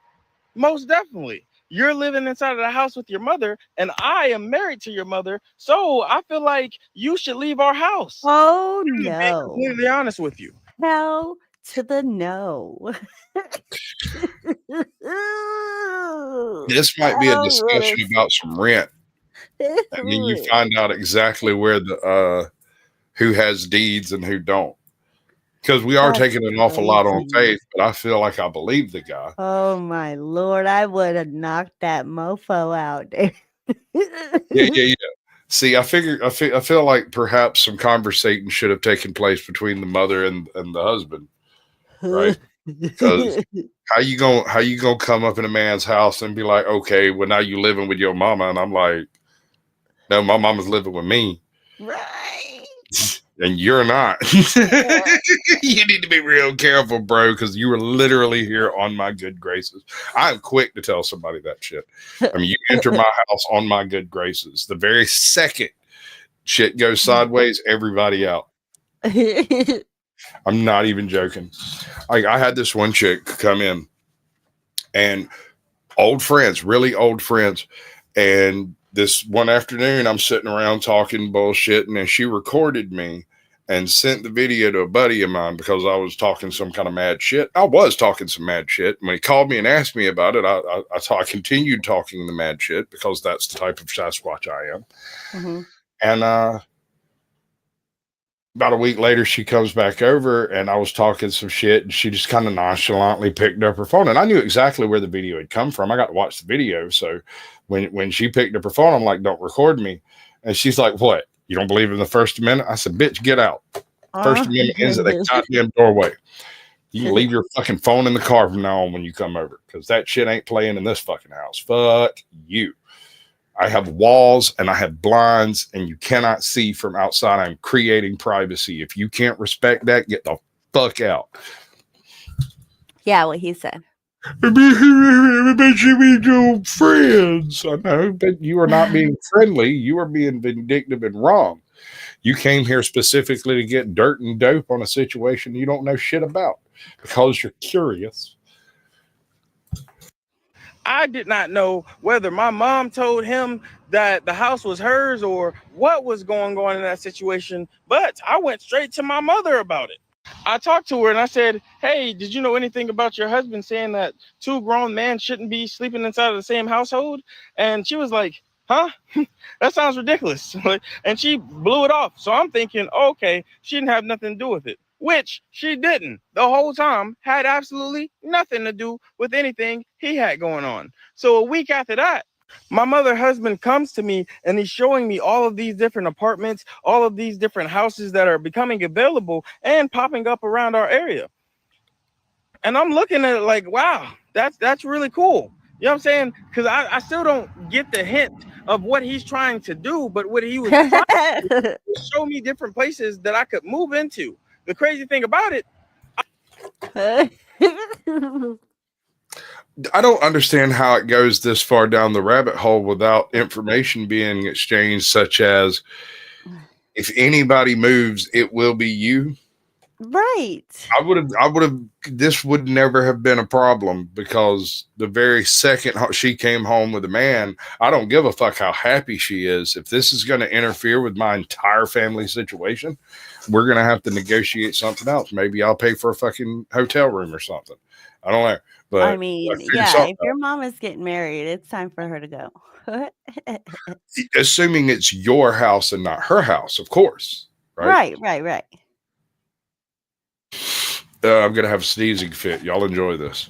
most definitely. you're living inside of the house with your mother, and I am married to your mother. So I feel like you should leave our house. Oh I'm being no. completely honest with you. Hell to the no. This might be a discussion about some rent. And then you find out exactly where the who has deeds and who don't. Because we are That's taking an awful lot on crazy. faith, but I feel like I believe the guy. Oh my lord, I would have knocked that mofo out there. Yeah. See, I feel like perhaps some conversation should have taken place between the mother and the husband, right? Because how you gonna come up in a man's house and be like, okay, well now you living with your mama, and I'm like, no, my mama's living with me, Right. and you're not. You need to be real careful, bro, because you were literally here on my good graces. I'm quick to tell somebody that shit. I mean, you enter my house on my good graces. The very second shit goes sideways, everybody out. I'm not even joking. I had this one chick come in, and old friends, really old friends, and this one afternoon I'm sitting around talking bullshit, and then she recorded me and sent the video to a buddy of mine because I was talking some kind of mad shit. I was talking some mad shit. When he called me and asked me about it, I continued talking the mad shit because that's the type of Sasquatch I am. Mm-hmm. And about a week later, she comes back over, and I was talking some shit, and she just kind of nonchalantly picked up her phone. And I knew exactly where the video had come from. I got to watch the video. So when she picked up her phone, I'm like, don't record me. And she's like, what? You don't believe in the First Amendment? I said, bitch, get out. First Amendment ends at a goddamn doorway. You can leave your fucking phone in the car from now on when you come over, because that shit ain't playing in this fucking house. Fuck you. I have walls and I have blinds, and you cannot see from outside. I'm creating privacy. If you can't respect that, get the fuck out. Yeah, what he said. But you be good friends. I know, but you are not being friendly. You are being vindictive and wrong. You came here specifically to get dirt and dope on a situation you don't know shit about because you're curious. I did not know whether my mom told him that the house was hers or what was going on in that situation, but I went straight to my mother about it. I talked to her and I said, hey, did you know anything about your husband saying that two grown men shouldn't be sleeping inside of the same household? And she was like, huh? That sounds ridiculous. And she blew it off. So I'm thinking, okay, she didn't have nothing to do with it, which she didn't. The whole time had absolutely nothing to do with anything he had going on. So a week after that, my mother husband comes to me and he's showing me all of these different apartments, all of these different houses that are becoming available and popping up around our area. And I'm looking at it like, wow, that's really cool. You know what I'm saying? Because I still don't get the hint of what he's trying to do, but what he was trying to do was show me different places that I could move into. The crazy thing about it, I don't understand how it goes this far down the rabbit hole without information being exchanged, such as if anybody moves, it will be you. Right. I would have, this would never have been a problem, because the very second she came home with a man, I don't give a fuck how happy she is. If this is going to interfere with my entire family situation, we're going to have to negotiate something else. Maybe I'll pay for a fucking hotel room or something. I don't know. But I mean, yeah, if your mom is getting married, it's time for her to go. Assuming it's your house and not her house, of course. Right. Right. I'm going to have a sneezing fit. Y'all enjoy this.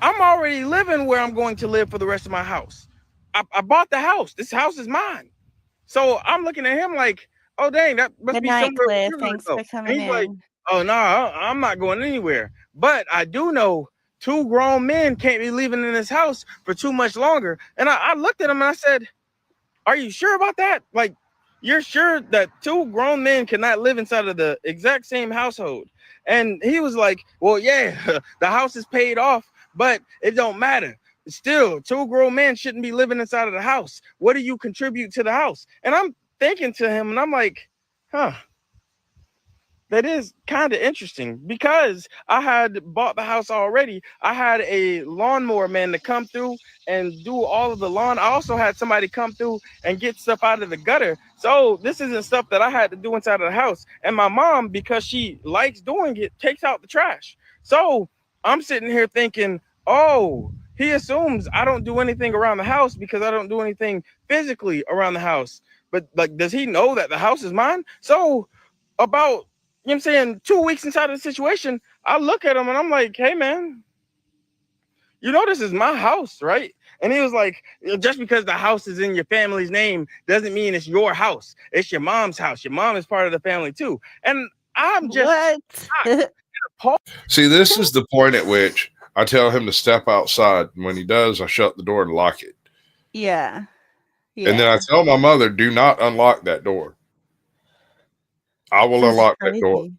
I'm already living where I'm going to live for the rest of my house. I bought the house. This house is mine. So I'm looking at him like, oh, dang, that must Good be night, somewhere. Cliff. Thanks for coming He's like, in. oh, no, I'm not going anywhere. But I do know two grown men can't be living in this house for too much longer. And I looked at him and I said, are you sure about that? Like, you're sure that two grown men cannot live inside of the exact same household? And he was like, well, yeah, the house is paid off, but it don't matter. Still, two grown men shouldn't be living inside of the house. What do you contribute to the house? And I'm thinking to him and I'm like, huh, that is kind of interesting because I had bought the house already. I had a lawnmower man to come through and do all of the lawn. I also had somebody come through and get stuff out of the gutter. So this isn't stuff that I had to do inside of the house. And my mom, because she likes doing it, takes out the trash. So I'm sitting here thinking, oh, he assumes I don't do anything around the house because I don't do anything physically around the house. But like, does he know that the house is mine? So about, you know what I'm saying, 2 weeks inside of the situation, I look at him and I'm like, hey man, you know this is my house, right? And he was like, just because the house is in your family's name doesn't mean it's your house. It's your mom's house. Your mom is part of the family too. And I'm just what? See, this is the point at which I tell him to step outside. And when he does, I shut the door and lock it. Yeah. And then I tell my mother, do not unlock that door. I will unlock that door.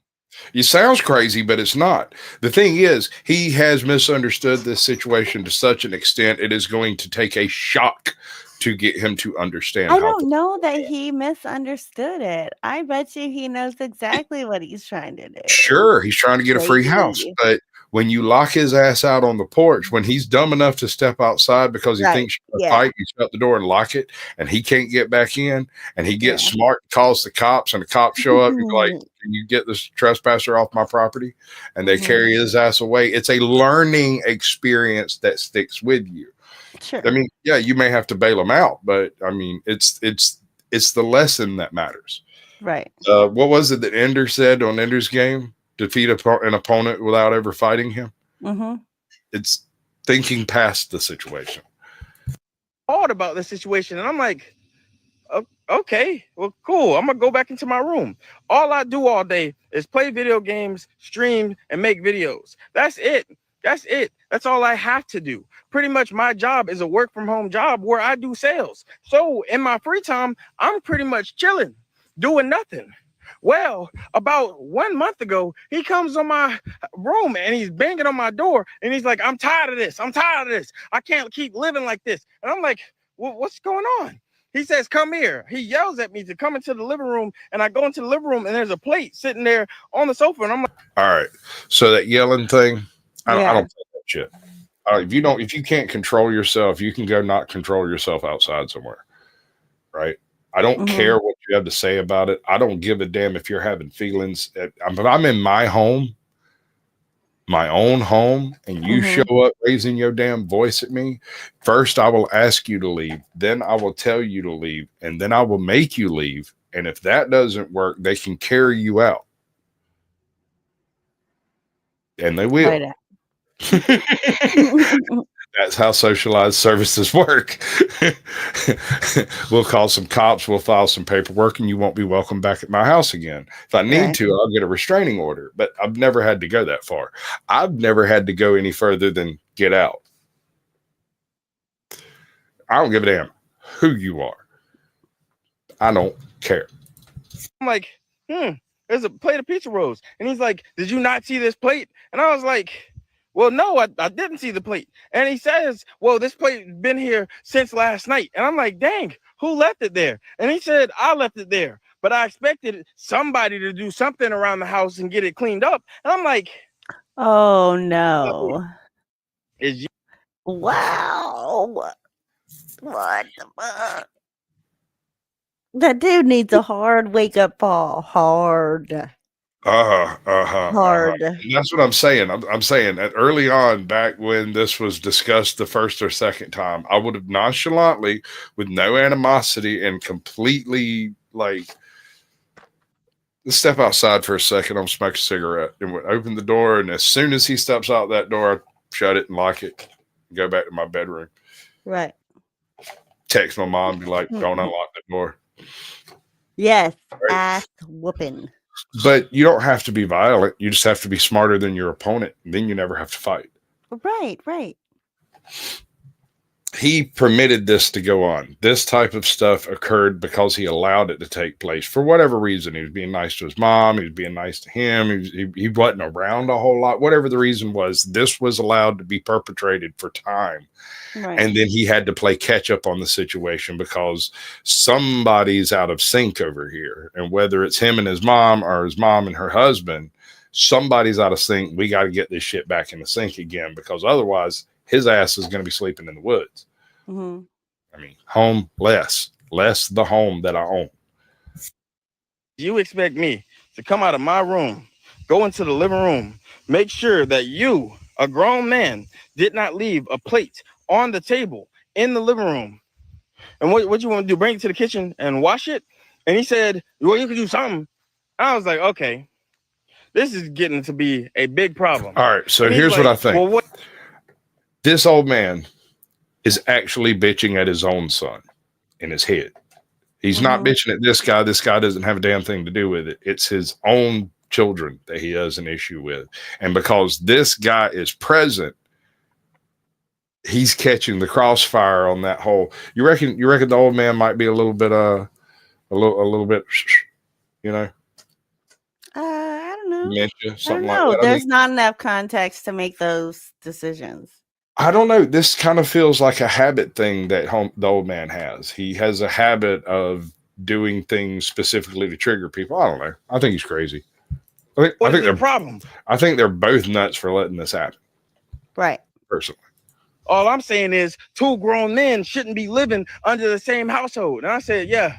It sounds crazy, but it's not. The thing is, he has misunderstood this situation to such an extent, it is going to take a shock to get him to understand. I don't know that he misunderstood it. I bet you he knows exactly what he's trying to do. Sure, he's trying to get a free house, but when you lock his ass out on the porch, when he's dumb enough to step outside because he thinks you're gonna fight, you shut the door and lock it, and he can't get back in, and he gets smart, calls the cops, and the cops show up, and like, can you get this trespasser off my property? And they carry his ass away. It's a learning experience that sticks with you. Sure. I mean, yeah, you may have to bail him out, but I mean, it's the lesson that matters. Right. What was it that Ender said on Ender's Game? Defeat an opponent without ever fighting him. Mm-hmm. It's thinking past the situation. Thought about the situation, and I'm like, okay, well, cool. I'm gonna go back into my room. All I do all day is play video games, stream, and make videos. That's it. That's it. That's all I have to do. Pretty much my job is a work from home job where I do sales. So in my free time, I'm pretty much chilling, doing nothing. Well, about 1 month ago, he comes on my room and he's banging on my door and he's like, I'm tired of this. I'm tired of this. I can't keep living like this. And I'm like, well, what's going on? He says, come here. He yells at me to come into the living room, and I go into the living room and there's a plate sitting there on the sofa. And I'm like, all right. So that yelling thing, I don't think that shit. If you can't control yourself, you can go not control yourself outside somewhere. Right. I don't care what you have to say about it. I don't give a damn if you're having feelings. I'm in my home, my own home, and you show up raising your damn voice at me. First, I will ask you to leave. Then I will tell you to leave. And then I will make you leave. And if that doesn't work, they can carry you out. And they will. Right. That's how socialized services work. We'll call some cops, we'll file some paperwork, and you won't be welcome back at my house again. If I need to, I'll get a restraining order, but I've never had to go that far. I've never had to go any further than get out. I don't give a damn who you are. I don't care. I'm like, there's a plate of pizza rolls. And he's like, did you not see this plate? And I was like, well, no, I didn't see the plate. And he says, well, this plate's been here since last night. And I'm like, dang, who left it there? And he said, I left it there. But I expected somebody to do something around the house and get it cleaned up. And I'm like, oh, no. Wow. What the fuck? That dude needs a hard wake-up call. Hard. Hard. That's what I'm saying. I'm saying that early on, back when this was discussed the first or second time, I would have nonchalantly, with no animosity and completely like, let's step outside for a second. I'm smoking a cigarette, and would open the door. And as soon as he steps out that door, I shut it and lock it, and go back to my bedroom. Right. Text my mom, be like, don't unlock the door. Yes. Right. Ass whooping. But you don't have to be violent. You just have to be smarter than your opponent. And then you never have to fight. Right, right. he permitted this to go on. This type of stuff occurred because he allowed it to take place for whatever reason. He was being nice to his mom. He was being nice to him. He wasn't around a whole lot. Whatever the reason was, this was allowed to be perpetrated for time. Right. And then he had to play catch up on the situation because somebody's out of sync over here. And whether it's him and his mom or his mom and her husband, somebody's out of sync. We got to get this shit back in the sync again, because otherwise his ass is going to be sleeping in the woods. Mm-hmm. I mean, home less the home that I own. You expect me to come out of my room, go into the living room, make sure that you, a grown man, did not leave a plate on the table in the living room. And what you want to do? Bring it to the kitchen and wash it? And he said, well, you can do something. I was like, okay, this is getting to be a big problem. All right, so here's what I think. This old man is actually bitching at his own son in his head. He's not bitching at this guy. This guy doesn't have a damn thing to do with it. It's his own children that he has an issue with. And because this guy is present, he's catching the crossfire on that whole. You reckon the old man might be a little bit, a little bit, you know? I don't know. Dementia, something I don't know. like that. There's not enough context to make those decisions. I don't know. This kind of feels like a habit thing that the old man has. He has a habit of doing things specifically to trigger people. I don't know. I think he's crazy. I think the problem? I think they're both nuts for letting this happen. Right. Personally. All I'm saying is 2 grown men shouldn't be living under the same household. And I said, yeah,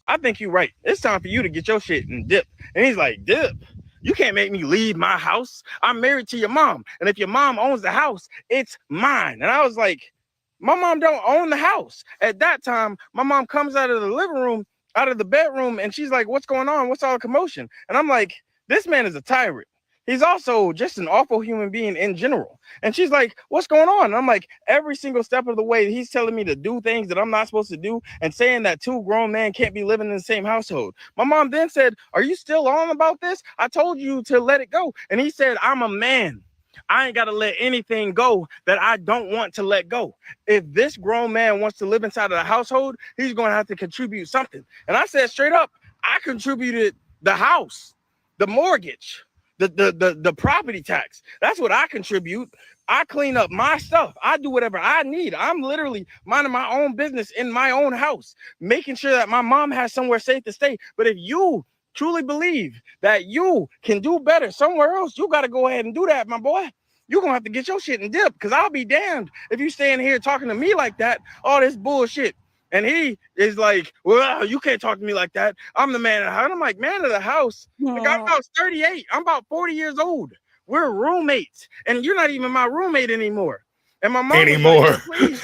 I think you're right. It's time for you to get your shit and dip. And he's like, dip? You can't make me leave my house. I'm married to your mom. And if your mom owns the house, it's mine. And I was like, my mom don't own the house. At that time, my mom comes out of the living room, out of the bedroom, and she's like, what's going on? What's all the commotion? And I'm like, this man is a tyrant. He's also just an awful human being in general. And she's like, what's going on? And I'm like, every single step of the way, he's telling me to do things that I'm not supposed to do and saying that 2 grown men can't be living in the same household. My mom then said, are you still on about this? I told you to let it go. And he said, I'm a man. I ain't got to let anything go that I don't want to let go. If this grown man wants to live inside of the household, he's going to have to contribute something. And I said straight up, I contributed the house, the mortgage, the property tax. That's what I contribute. I clean up my stuff. I do whatever I need. I'm literally minding my own business in my own house, making sure that my mom has somewhere safe to stay. But if you truly believe that you can do better somewhere else, you got to go ahead and do that, my boy. You're going to have to get your shit and dip, because I'll be damned if you staying here talking to me like that, all this bullshit. And he is like, well, you can't talk to me like that. I'm the man of the house. I'm like, man of the house? Like, I'm about 38. I'm about 40 years old. We're roommates. And you're not even my roommate anymore. And my mom anymore. Like,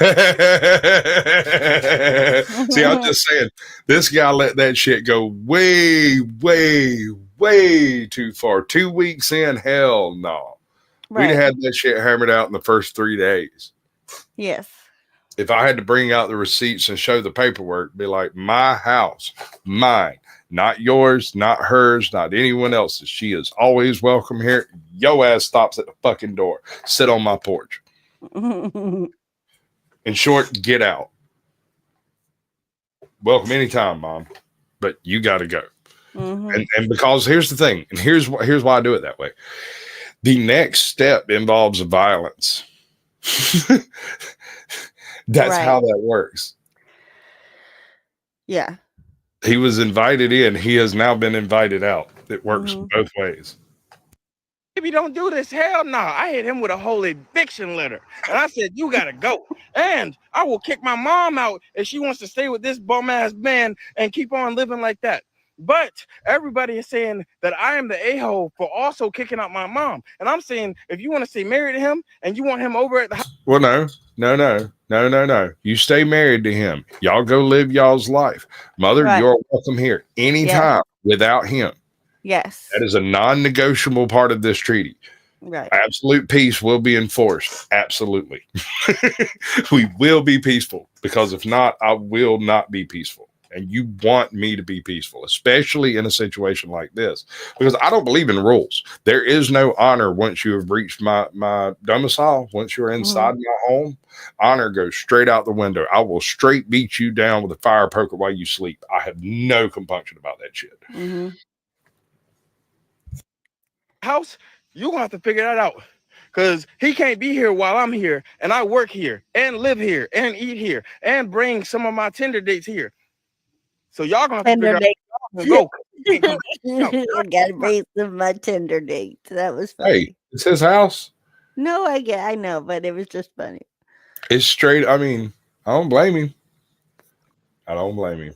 see, I'm just saying, this guy let that shit go way, way, way too far. 2 weeks in, hell no. Right. We'd had that shit hammered out in the first 3 days. Yes. If I had to bring out the receipts and show the paperwork, be like, my house, mine, not yours, not hers, not anyone else's. She is always welcome here. Yo ass stops at the fucking door. Sit on my porch. In short, get out. Welcome anytime, Mom. But you got to go. And because here's the thing, and here's why I do it that way. The next step involves violence. That's Right. how that works. Yeah. He was invited in. He has now been invited out. It works both ways. If you don't do this, hell no. I hit him with a whole eviction letter. And I said, you got to go. And I will kick my mom out if she wants to stay with this bum-ass man and keep on living like that. But everybody is saying that I am the a-hole for also kicking out my mom. And I'm saying, if you want to stay married to him and you want him over at the house. Well, no. You stay married to him. Y'all go live y'all's life. Mother, Right. you're welcome here anytime without him. Yes. That is a non-negotiable part of this treaty. Right. Absolute peace will be enforced. Absolutely. We will be peaceful, because if not, I will not be peaceful. and you want me to be peaceful, especially in a situation like this, because I don't believe in rules. There is no honor once you have reached my domicile. Once you're inside my home, honor goes straight out the window. I will straight beat you down with a fire poker while you sleep. I have no compunction about that shit. House, you're gonna have to figure that out. Because he can't be here while I'm here, and I work here, and live here, and eat here, and bring some of my Tinder dates here. So y'all gonna have to figure out. Go. I gotta bring some of my Tinder dates. That was funny. Hey, it's his house. No, I know, but it was just funny. It's straight. I mean, I don't blame him. I don't blame him.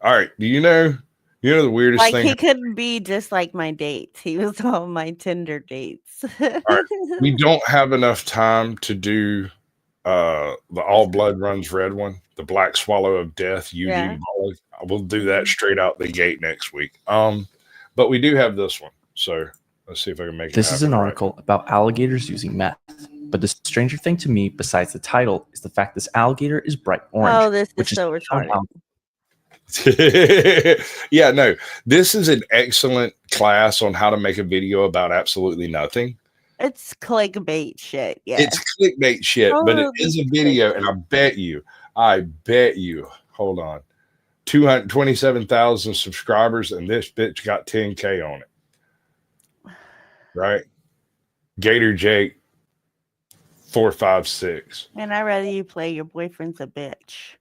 All right. Do you know the weirdest Like thing? he couldn't be just like my dates. He was all my Tinder dates. All right. We don't have enough time to do the all blood runs red one, the black swallow of death. We'll do that straight out the gate next week. But we do have this one. So let's see if I can make it. This is an article about alligators using meth. But the stranger thing to me, besides the title, is the fact this alligator is bright orange. Oh, this is so retarded. Yeah, no, this is an excellent class on how to make a video about absolutely nothing. It's clickbait shit. Yeah, it's clickbait shit, but it is a video, and I bet you, hold on, 227,000 subscribers, and this bitch got 10K on it. Right? Gator Jake 456. And I'd rather you play Your Boyfriend's a Bitch.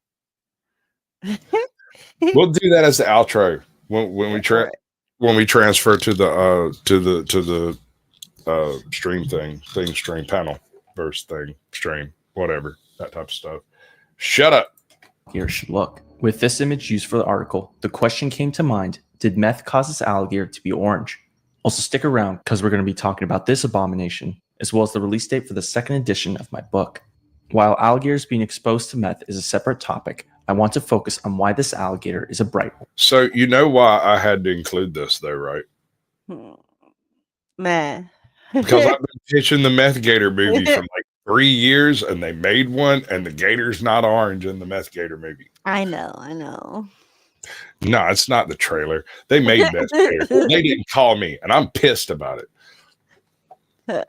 We'll do that as the outro when we transfer to the stream panel verse thing, stream, whatever, that type of stuff. Shut up. Here should look. With this image used for the article, the question came to mind, did meth cause this alligator to be orange? Also stick around because we're going to be talking about this abomination, as well as the release date for the second edition of my book. While alligators being exposed to meth is a separate topic, I want to focus on why this alligator is a bright one. So you know why I had to include this though, right? Nah. Because I've been pitching the Meth Gator movie for like 3 years, and they made one, and the gator's not orange in the Meth Gator movie. I know. No, it's not the trailer. They made Meth Gator. They didn't call me, and I'm pissed about it.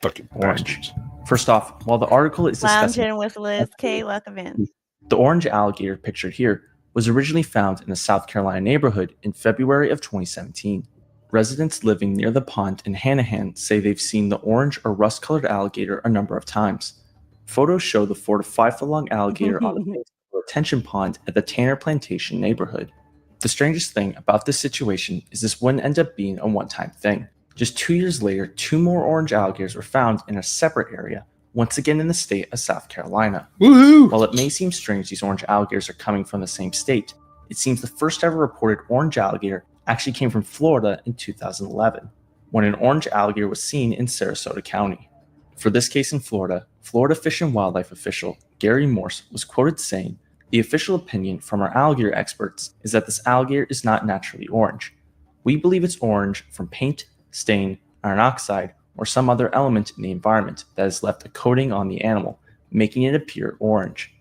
Fucking bastards. First off, while the article is discussing Lounging with Liz K, welcome in. The orange alligator pictured here was originally found in a South Carolina neighborhood in February of 2017. Residents living near the pond in Hanahan say they've seen the orange or rust-colored alligator a number of times. Photos show the 4 to 5 foot long alligator on the bank of a retention pond at the Tanner Plantation neighborhood. The strangest thing about this situation is this wouldn't end up being a one-time thing. Just 2 years later, 2 more orange alligators were found in a separate area, once again in the state of South Carolina. Woohoo! While it may seem strange these orange alligators are coming from the same state, it seems the first ever reported orange alligator actually came from Florida in 2011, when an orange alligator was seen in Sarasota County. For this case in Florida, Florida Fish and Wildlife official Gary Morse was quoted saying, "The official opinion from our alligator experts is that this alligator is not naturally orange. We believe it's orange from paint, stain, iron oxide, or some other element in the environment that has left a coating on the animal, making it appear orange."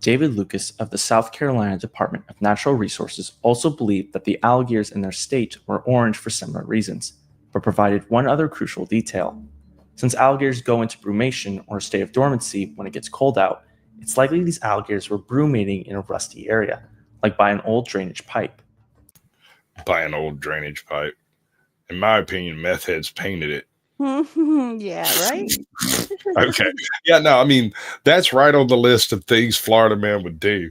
David Lucas of the South Carolina Department of Natural Resources also believed that the alligators in their state were orange for similar reasons, but provided one other crucial detail. Since alligators go into brumation or a state of dormancy when it gets cold out, it's likely these alligators were brumating in a rusty area, like by an old drainage pipe. By an old drainage pipe. In my opinion, meth heads painted it. Yeah, right? Okay. Yeah, no, I mean, that's right on the list of things Florida man would do.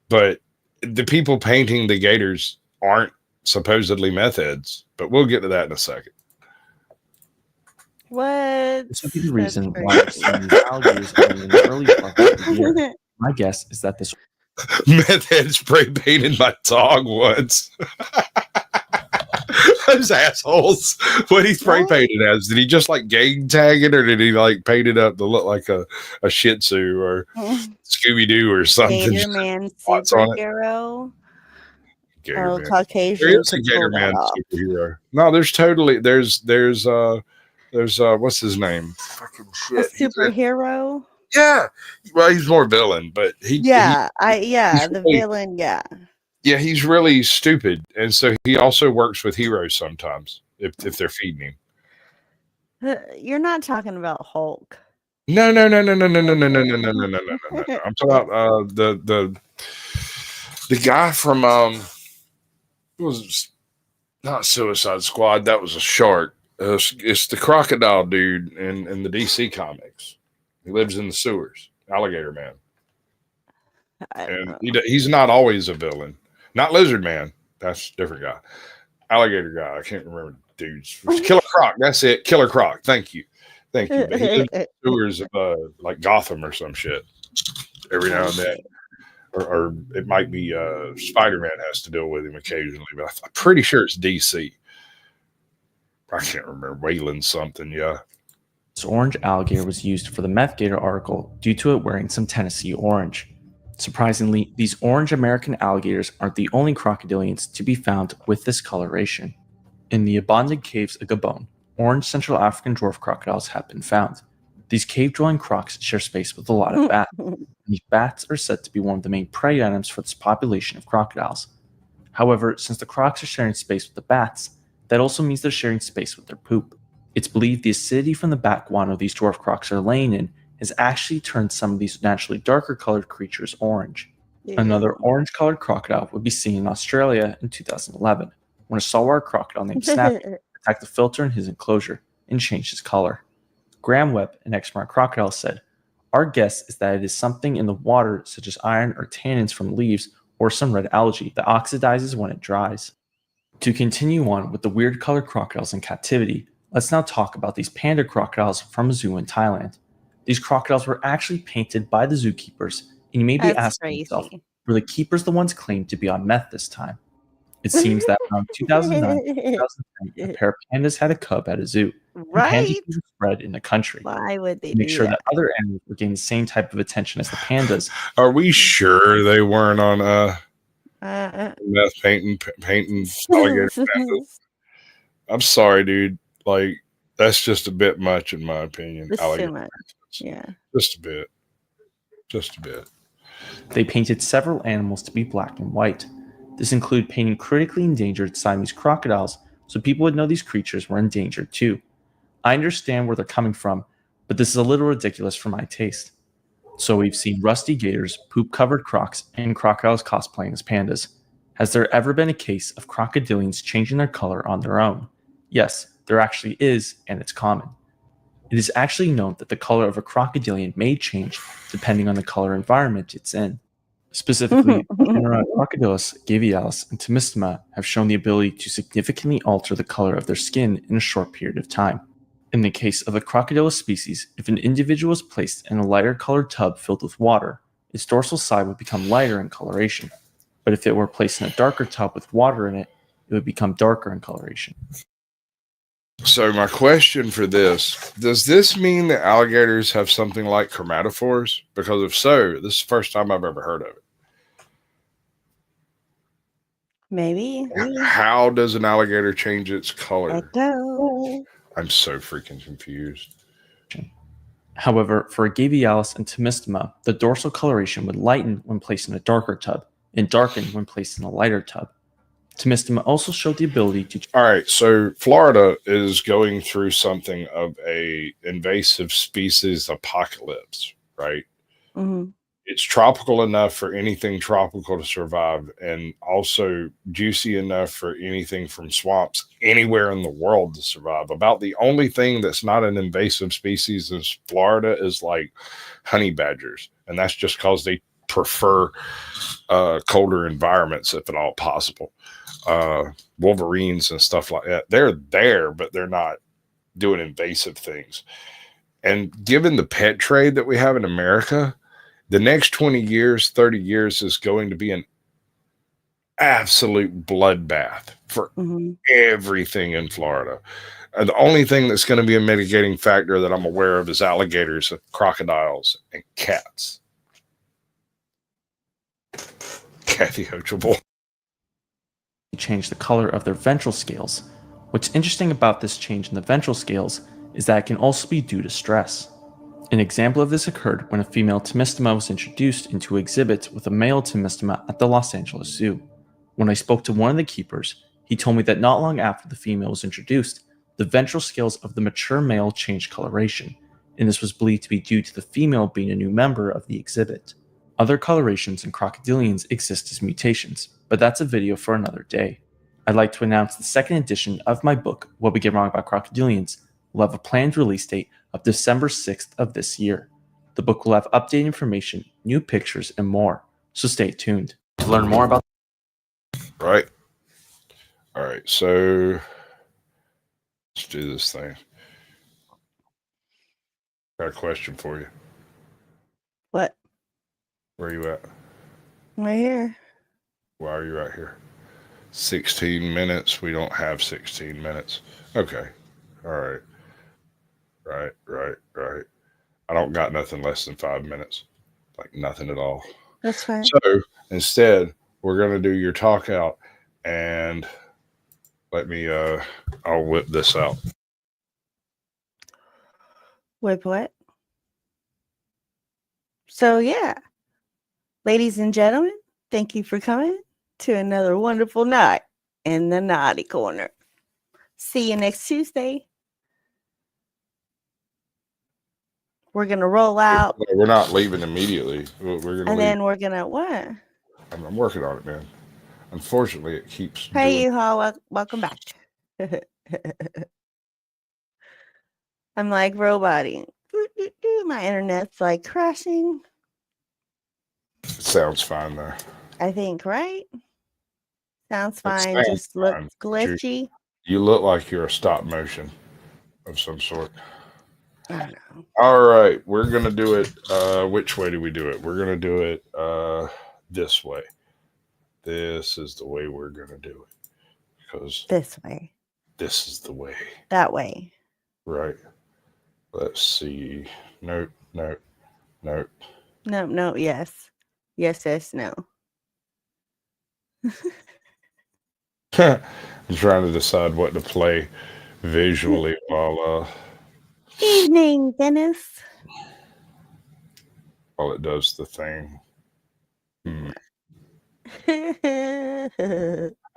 But the people painting the gators aren't supposedly meth heads. But we'll get to that in a second. What? This would be the reason why I've seen these alligators only in the early part of the year. My guess is that this meth head spray painted my dog once. Those assholes. What he spray painted as? Did he just like gang tag it, or did he like paint it up to look like a Shih Tzu or Scooby Doo or something? Gator Man superhero. Gator Man. Caucasian. There is a Gator Man superhero. No, there's what's his name? Fucking shit. A superhero. Yeah. Well, he's more villain, but the the villain, yeah. Yeah, he's really stupid, and so he also works with heroes sometimes if they're feeding him. You're not talking about Hulk. No. I'm talking about the guy from it was not Suicide Squad. That was a shark. It's the crocodile dude in the DC comics. He lives in the sewers. Alligator Man. And he's not always a villain. Not Lizard Man. That's a different guy. Alligator guy. I can't remember the dudes. Killer Croc. That's it. Killer Croc. Thank you. But he lives in the sewers of like Gotham or some shit. Every now and then. Or it might be Spider-Man has to deal with him occasionally, but I'm pretty sure it's DC. I can't remember. Wayland something, yeah. This orange alligator was used for the Meth Gator article due to it wearing some Tennessee orange. Surprisingly, these orange American alligators aren't the only crocodilians to be found with this coloration. In the abandoned caves of Gabon, orange Central African dwarf crocodiles have been found. These cave-dwelling crocs share space with a lot of bats. These bats are said to be one of the main prey items for this population of crocodiles. However, since the crocs are sharing space with the bats, that also means they're sharing space with their poop. It's believed the acidity from the bat guano these dwarf crocs are laying in has actually turned some of these naturally darker colored creatures orange. Yeah. Another orange-colored crocodile would be seen in Australia in 2011, when a saltwater crocodile named Snappy attacked the filter in his enclosure and changed his color. Graham Webb, an expert on crocodiles, said, "Our guess is that it is something in the water such as iron or tannins from leaves or some red algae that oxidizes when it dries." To continue on with the weird colored crocodiles in captivity, let's now talk about these panda crocodiles from a zoo in Thailand. These crocodiles were actually painted by the zookeepers, and you may be asking yourself, were the keepers the ones claimed to be on meth this time? It seems that around 2009-2010, a pair of pandas had a cub at a zoo. Right. Panda fever spread in the country. Why would they make do sure that? that other animals were getting the same type of attention as the pandas? Are we sure they weren't on meth painting alligator pandas? I'm sorry, dude. Like, that's just a bit much in my opinion. It's too much. Yeah. Just a bit. Just a bit. They painted several animals to be black and white. This included painting critically endangered Siamese crocodiles so people would know these creatures were endangered too. I understand where they're coming from, but this is a little ridiculous for my taste. So we've seen rusty gators, poop-covered crocs, and crocodiles cosplaying as pandas. Has there ever been a case of crocodilians changing their color on their own? Yes, there actually is, and it's common. It is actually known that the color of a crocodilian may change depending on the color environment it's in. Specifically, Crocodilus, gavialis, and Temistoma have shown the ability to significantly alter the color of their skin in a short period of time. In the case of the Crocodilus species, if an individual is placed in a lighter colored tub filled with water, its dorsal side would become lighter in coloration. But if it were placed in a darker tub with water in it, it would become darker in coloration. So my question for this, does this mean that alligators have something like chromatophores? Because if so, this is the first time I've ever heard of it. Maybe. How does an alligator change its color? I don't. I'm so freaking confused. However, for a gavialis and Temistoma, the dorsal coloration would lighten when placed in a darker tub and darken when placed in a lighter tub. Temistoma also showed the ability to... All right, so Florida is going through something of a invasive species apocalypse, right? Mm-hmm. It's tropical enough for anything tropical to survive, and also juicy enough for anything from swamps anywhere in the world to survive. About the only thing that's not an invasive species in Florida is like honey badgers, and that's just because they prefer colder environments if at all possible. Wolverines and stuff like that, they're there, but they're not doing invasive things. And given the pet trade that we have in America, the next 20 years, 30 years is going to be an absolute bloodbath for everything in Florida. And the only thing that's going to be a mitigating factor that I'm aware of is alligators, crocodiles, and cats. Kathy Hochable. Change the color of their ventral scales. What's interesting about this change in the ventral scales is that it can also be due to stress. An example of this occurred when a female Temistoma was introduced into exhibits with a male Temistoma at the Los Angeles Zoo. When I spoke to one of the keepers, he told me that not long after the female was introduced, the ventral scales of the mature male changed coloration, and this was believed to be due to the female being a new member of the exhibit. Other colorations in crocodilians exist as mutations, but that's a video for another day. I'd like to announce the second edition of my book, What We Get Wrong About Crocodilians, will have a planned release date of December 6th of this year. The book will have updated information, new pictures, and more, so stay tuned. To learn more about Right. All right, so let's do this thing. Got a question for you. What? Where are you at? Right here. Why are you right here? 16 minutes. We don't have 16 minutes. Okay. All right. Right. I don't got nothing less than 5 minutes. Like nothing at all. That's fine. So instead, we're going to do your talk out, and let me, I'll whip this out. Whip what? So, yeah. Ladies and gentlemen, thank you for coming to another wonderful night in the Naughty Corner. See you next Tuesday. We're going to roll out. We're not leaving immediately. We're going to And then we're going to what? I'm working on it, man. Unfortunately, it keeps. Hey, you all. Welcome back. I'm like roboting. My internet's like crashing. It sounds fine though. I think, right? Sounds fine. Sounds Just looks fine. glitchy. You look like you're a stop motion of some sort. I don't know. All right, we're gonna do it. Which way do we do it? We're gonna do it this way. This is the way we're gonna do it. Because This way. this is the way. That way. Right. Let's see. Nope. No, yes. Yes, no. I'm trying to decide what to play visually while Evening, Dennis. it does the thing.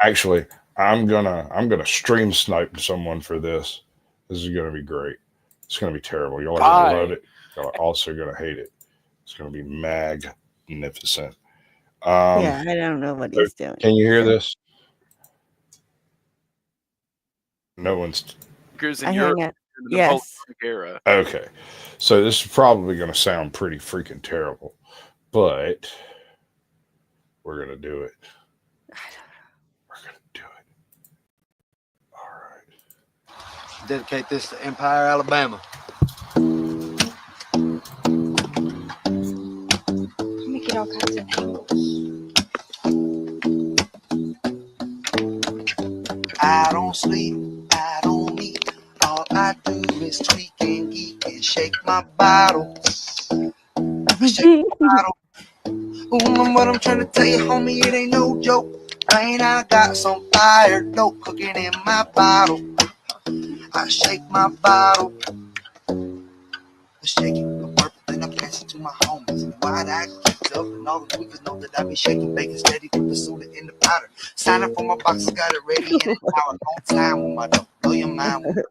Actually, I'm gonna stream snipe someone for this. This is gonna be great. It's gonna be terrible. Y'all are gonna love it. Y'all are also gonna hate it. It's gonna be magnificent. Yeah, I don't know what he's doing. Can you hear this? No one's. I hang it. Yes. Okay, so this is probably going to sound pretty freaking terrible, but we're going to do it. We're going to do it. All right. Dedicate this to Empire, Alabama. Make it all kinds of angles. I don't sleep, I don't eat. All I do is tweak and geek and shake my bottle. Shake my bottle. Ooh, what I'm trying to tell you, homie, it ain't no joke. Man, I got some fire dope cooking in my bottle. I shake my bottle. I shake it, the purple, then I pass it to my homies. And wide I keep up, and all the tweakers know that I be shaking, baking steady, put the soda in the powder. Sign up for my boxes, got it ready in an hour. On time with my dope, blow your mind with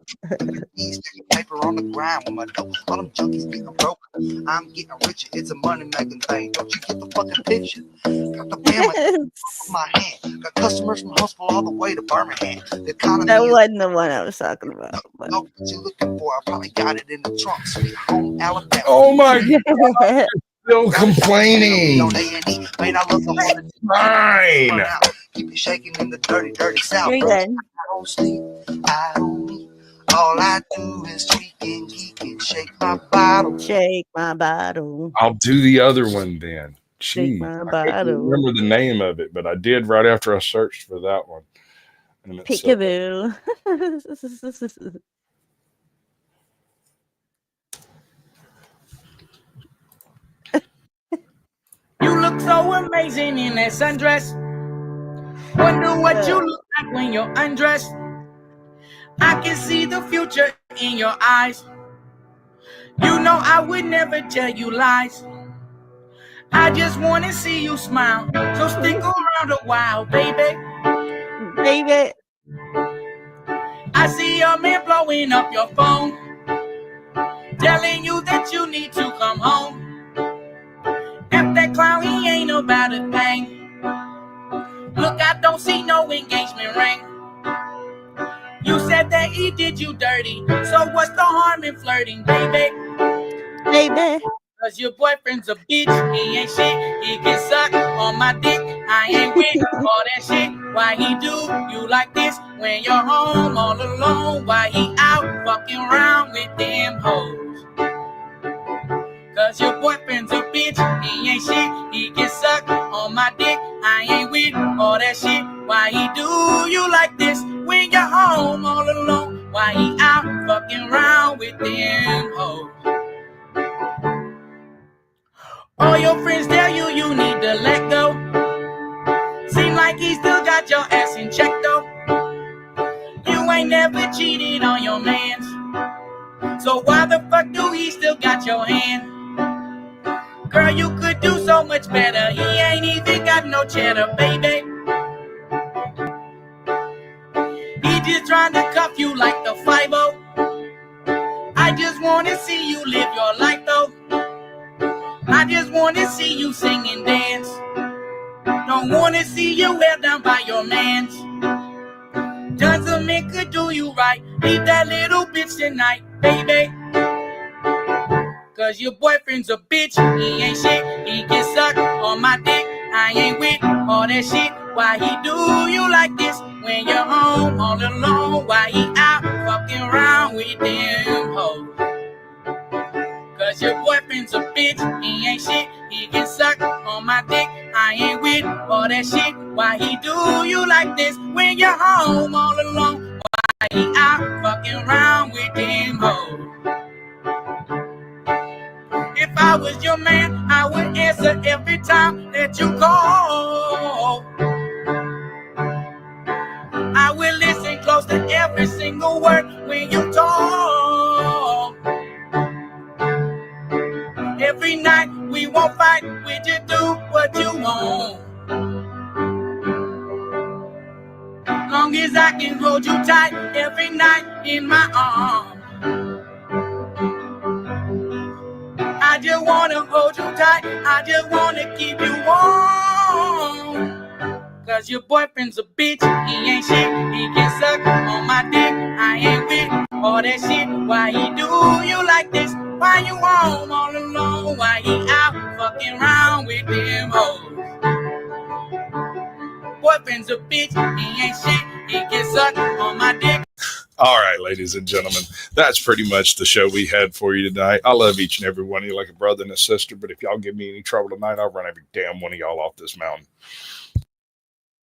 these paper on the grind with my dope. All them junkies getting broke, I'm getting richer. It's a money making thing. Don't you get the fucking picture? Got the band in my hand. Got customers from Huntsville all the way to Birmingham. The economy That wasn't the one I was talking about. But... know what you're looking for. I probably got it in the trunk. Sweet home, Alabama. Oh my God! Still complaining. Man, I love the Fine. Keep it shaking in the dirty, dirty south. You're Bro. good. I don't sleep, I don't eat. All I do is tweak and geek and shake my bottle. Shake my bottle. I'll do the other one then. Shake Jeez, my I couldn't bottle. remember the name of it, but I did right after I searched for that one. And it's, Peekaboo. You look so amazing in that sundress. Wonder what you look like when you're undressed. I can see the future in your eyes. You know I would never tell you lies. I just wanna see you smile. So stick around a while, baby. Baby. I see your man blowing up your phone, telling you that you need to come home. If that clown, he ain't about a thing. Look, I don't see no engagement ring. You said that he did you dirty, so what's the harm in flirting, baby? Baby. Cause your boyfriend's a bitch, he ain't shit. He can suck on my dick, I ain't with all that shit. Why he do you like this when you're home all alone? Why he out fucking around with them hoes? Cause your boyfriend's a bitch, he ain't shit. He can suck on my dick, I ain't with all that shit. Why he do you like this when you're home all alone? Why he out fucking around with them hoes? All your friends tell you you need to let go. Seem like he still got your ass in check though. You ain't never cheated on your mans, so why the fuck do he still got your hand? Girl, you could do so much better. He ain't even got no cheddar, baby. He just trying to cuff you like the 5-0. I just wanna see you live your life though. I just wanna see you sing and dance. Don't wanna see you held down by your mans. Tons of men could do you right. Leave that little bitch tonight, baby. Cause your boyfriend's a bitch, he ain't shit. He can suck on my dick, I ain't with all that shit. Why he do you like this when you're home all alone? Why he out fucking around with them hoes? Cause your boyfriend's a bitch, he ain't shit. He can suck on my dick, I ain't with all that shit. Why he do you like this when you're home all alone? Why he out fucking around with them hoes? If I was your man, I would answer every time that you call. I will listen close to every single word when you talk. Every night we won't fight, we just do what you want. Long as I can hold you tight every night in my arms. I just wanna hold you tight, I just wanna keep you warm. Cause your boyfriend's a bitch, he ain't shit. He can suck on my dick, I ain't with all that shit. Why he do you like this? Why you home all alone? Why he out fucking around with them hoes? Boyfriend's a bitch, he ain't shit. He can suck on my dick. All right, ladies and gentlemen, that's pretty much the show we had for you tonight. I love each and every one of you like a brother and a sister, but if y'all give me any trouble tonight, I'll run every damn one of y'all off this mountain.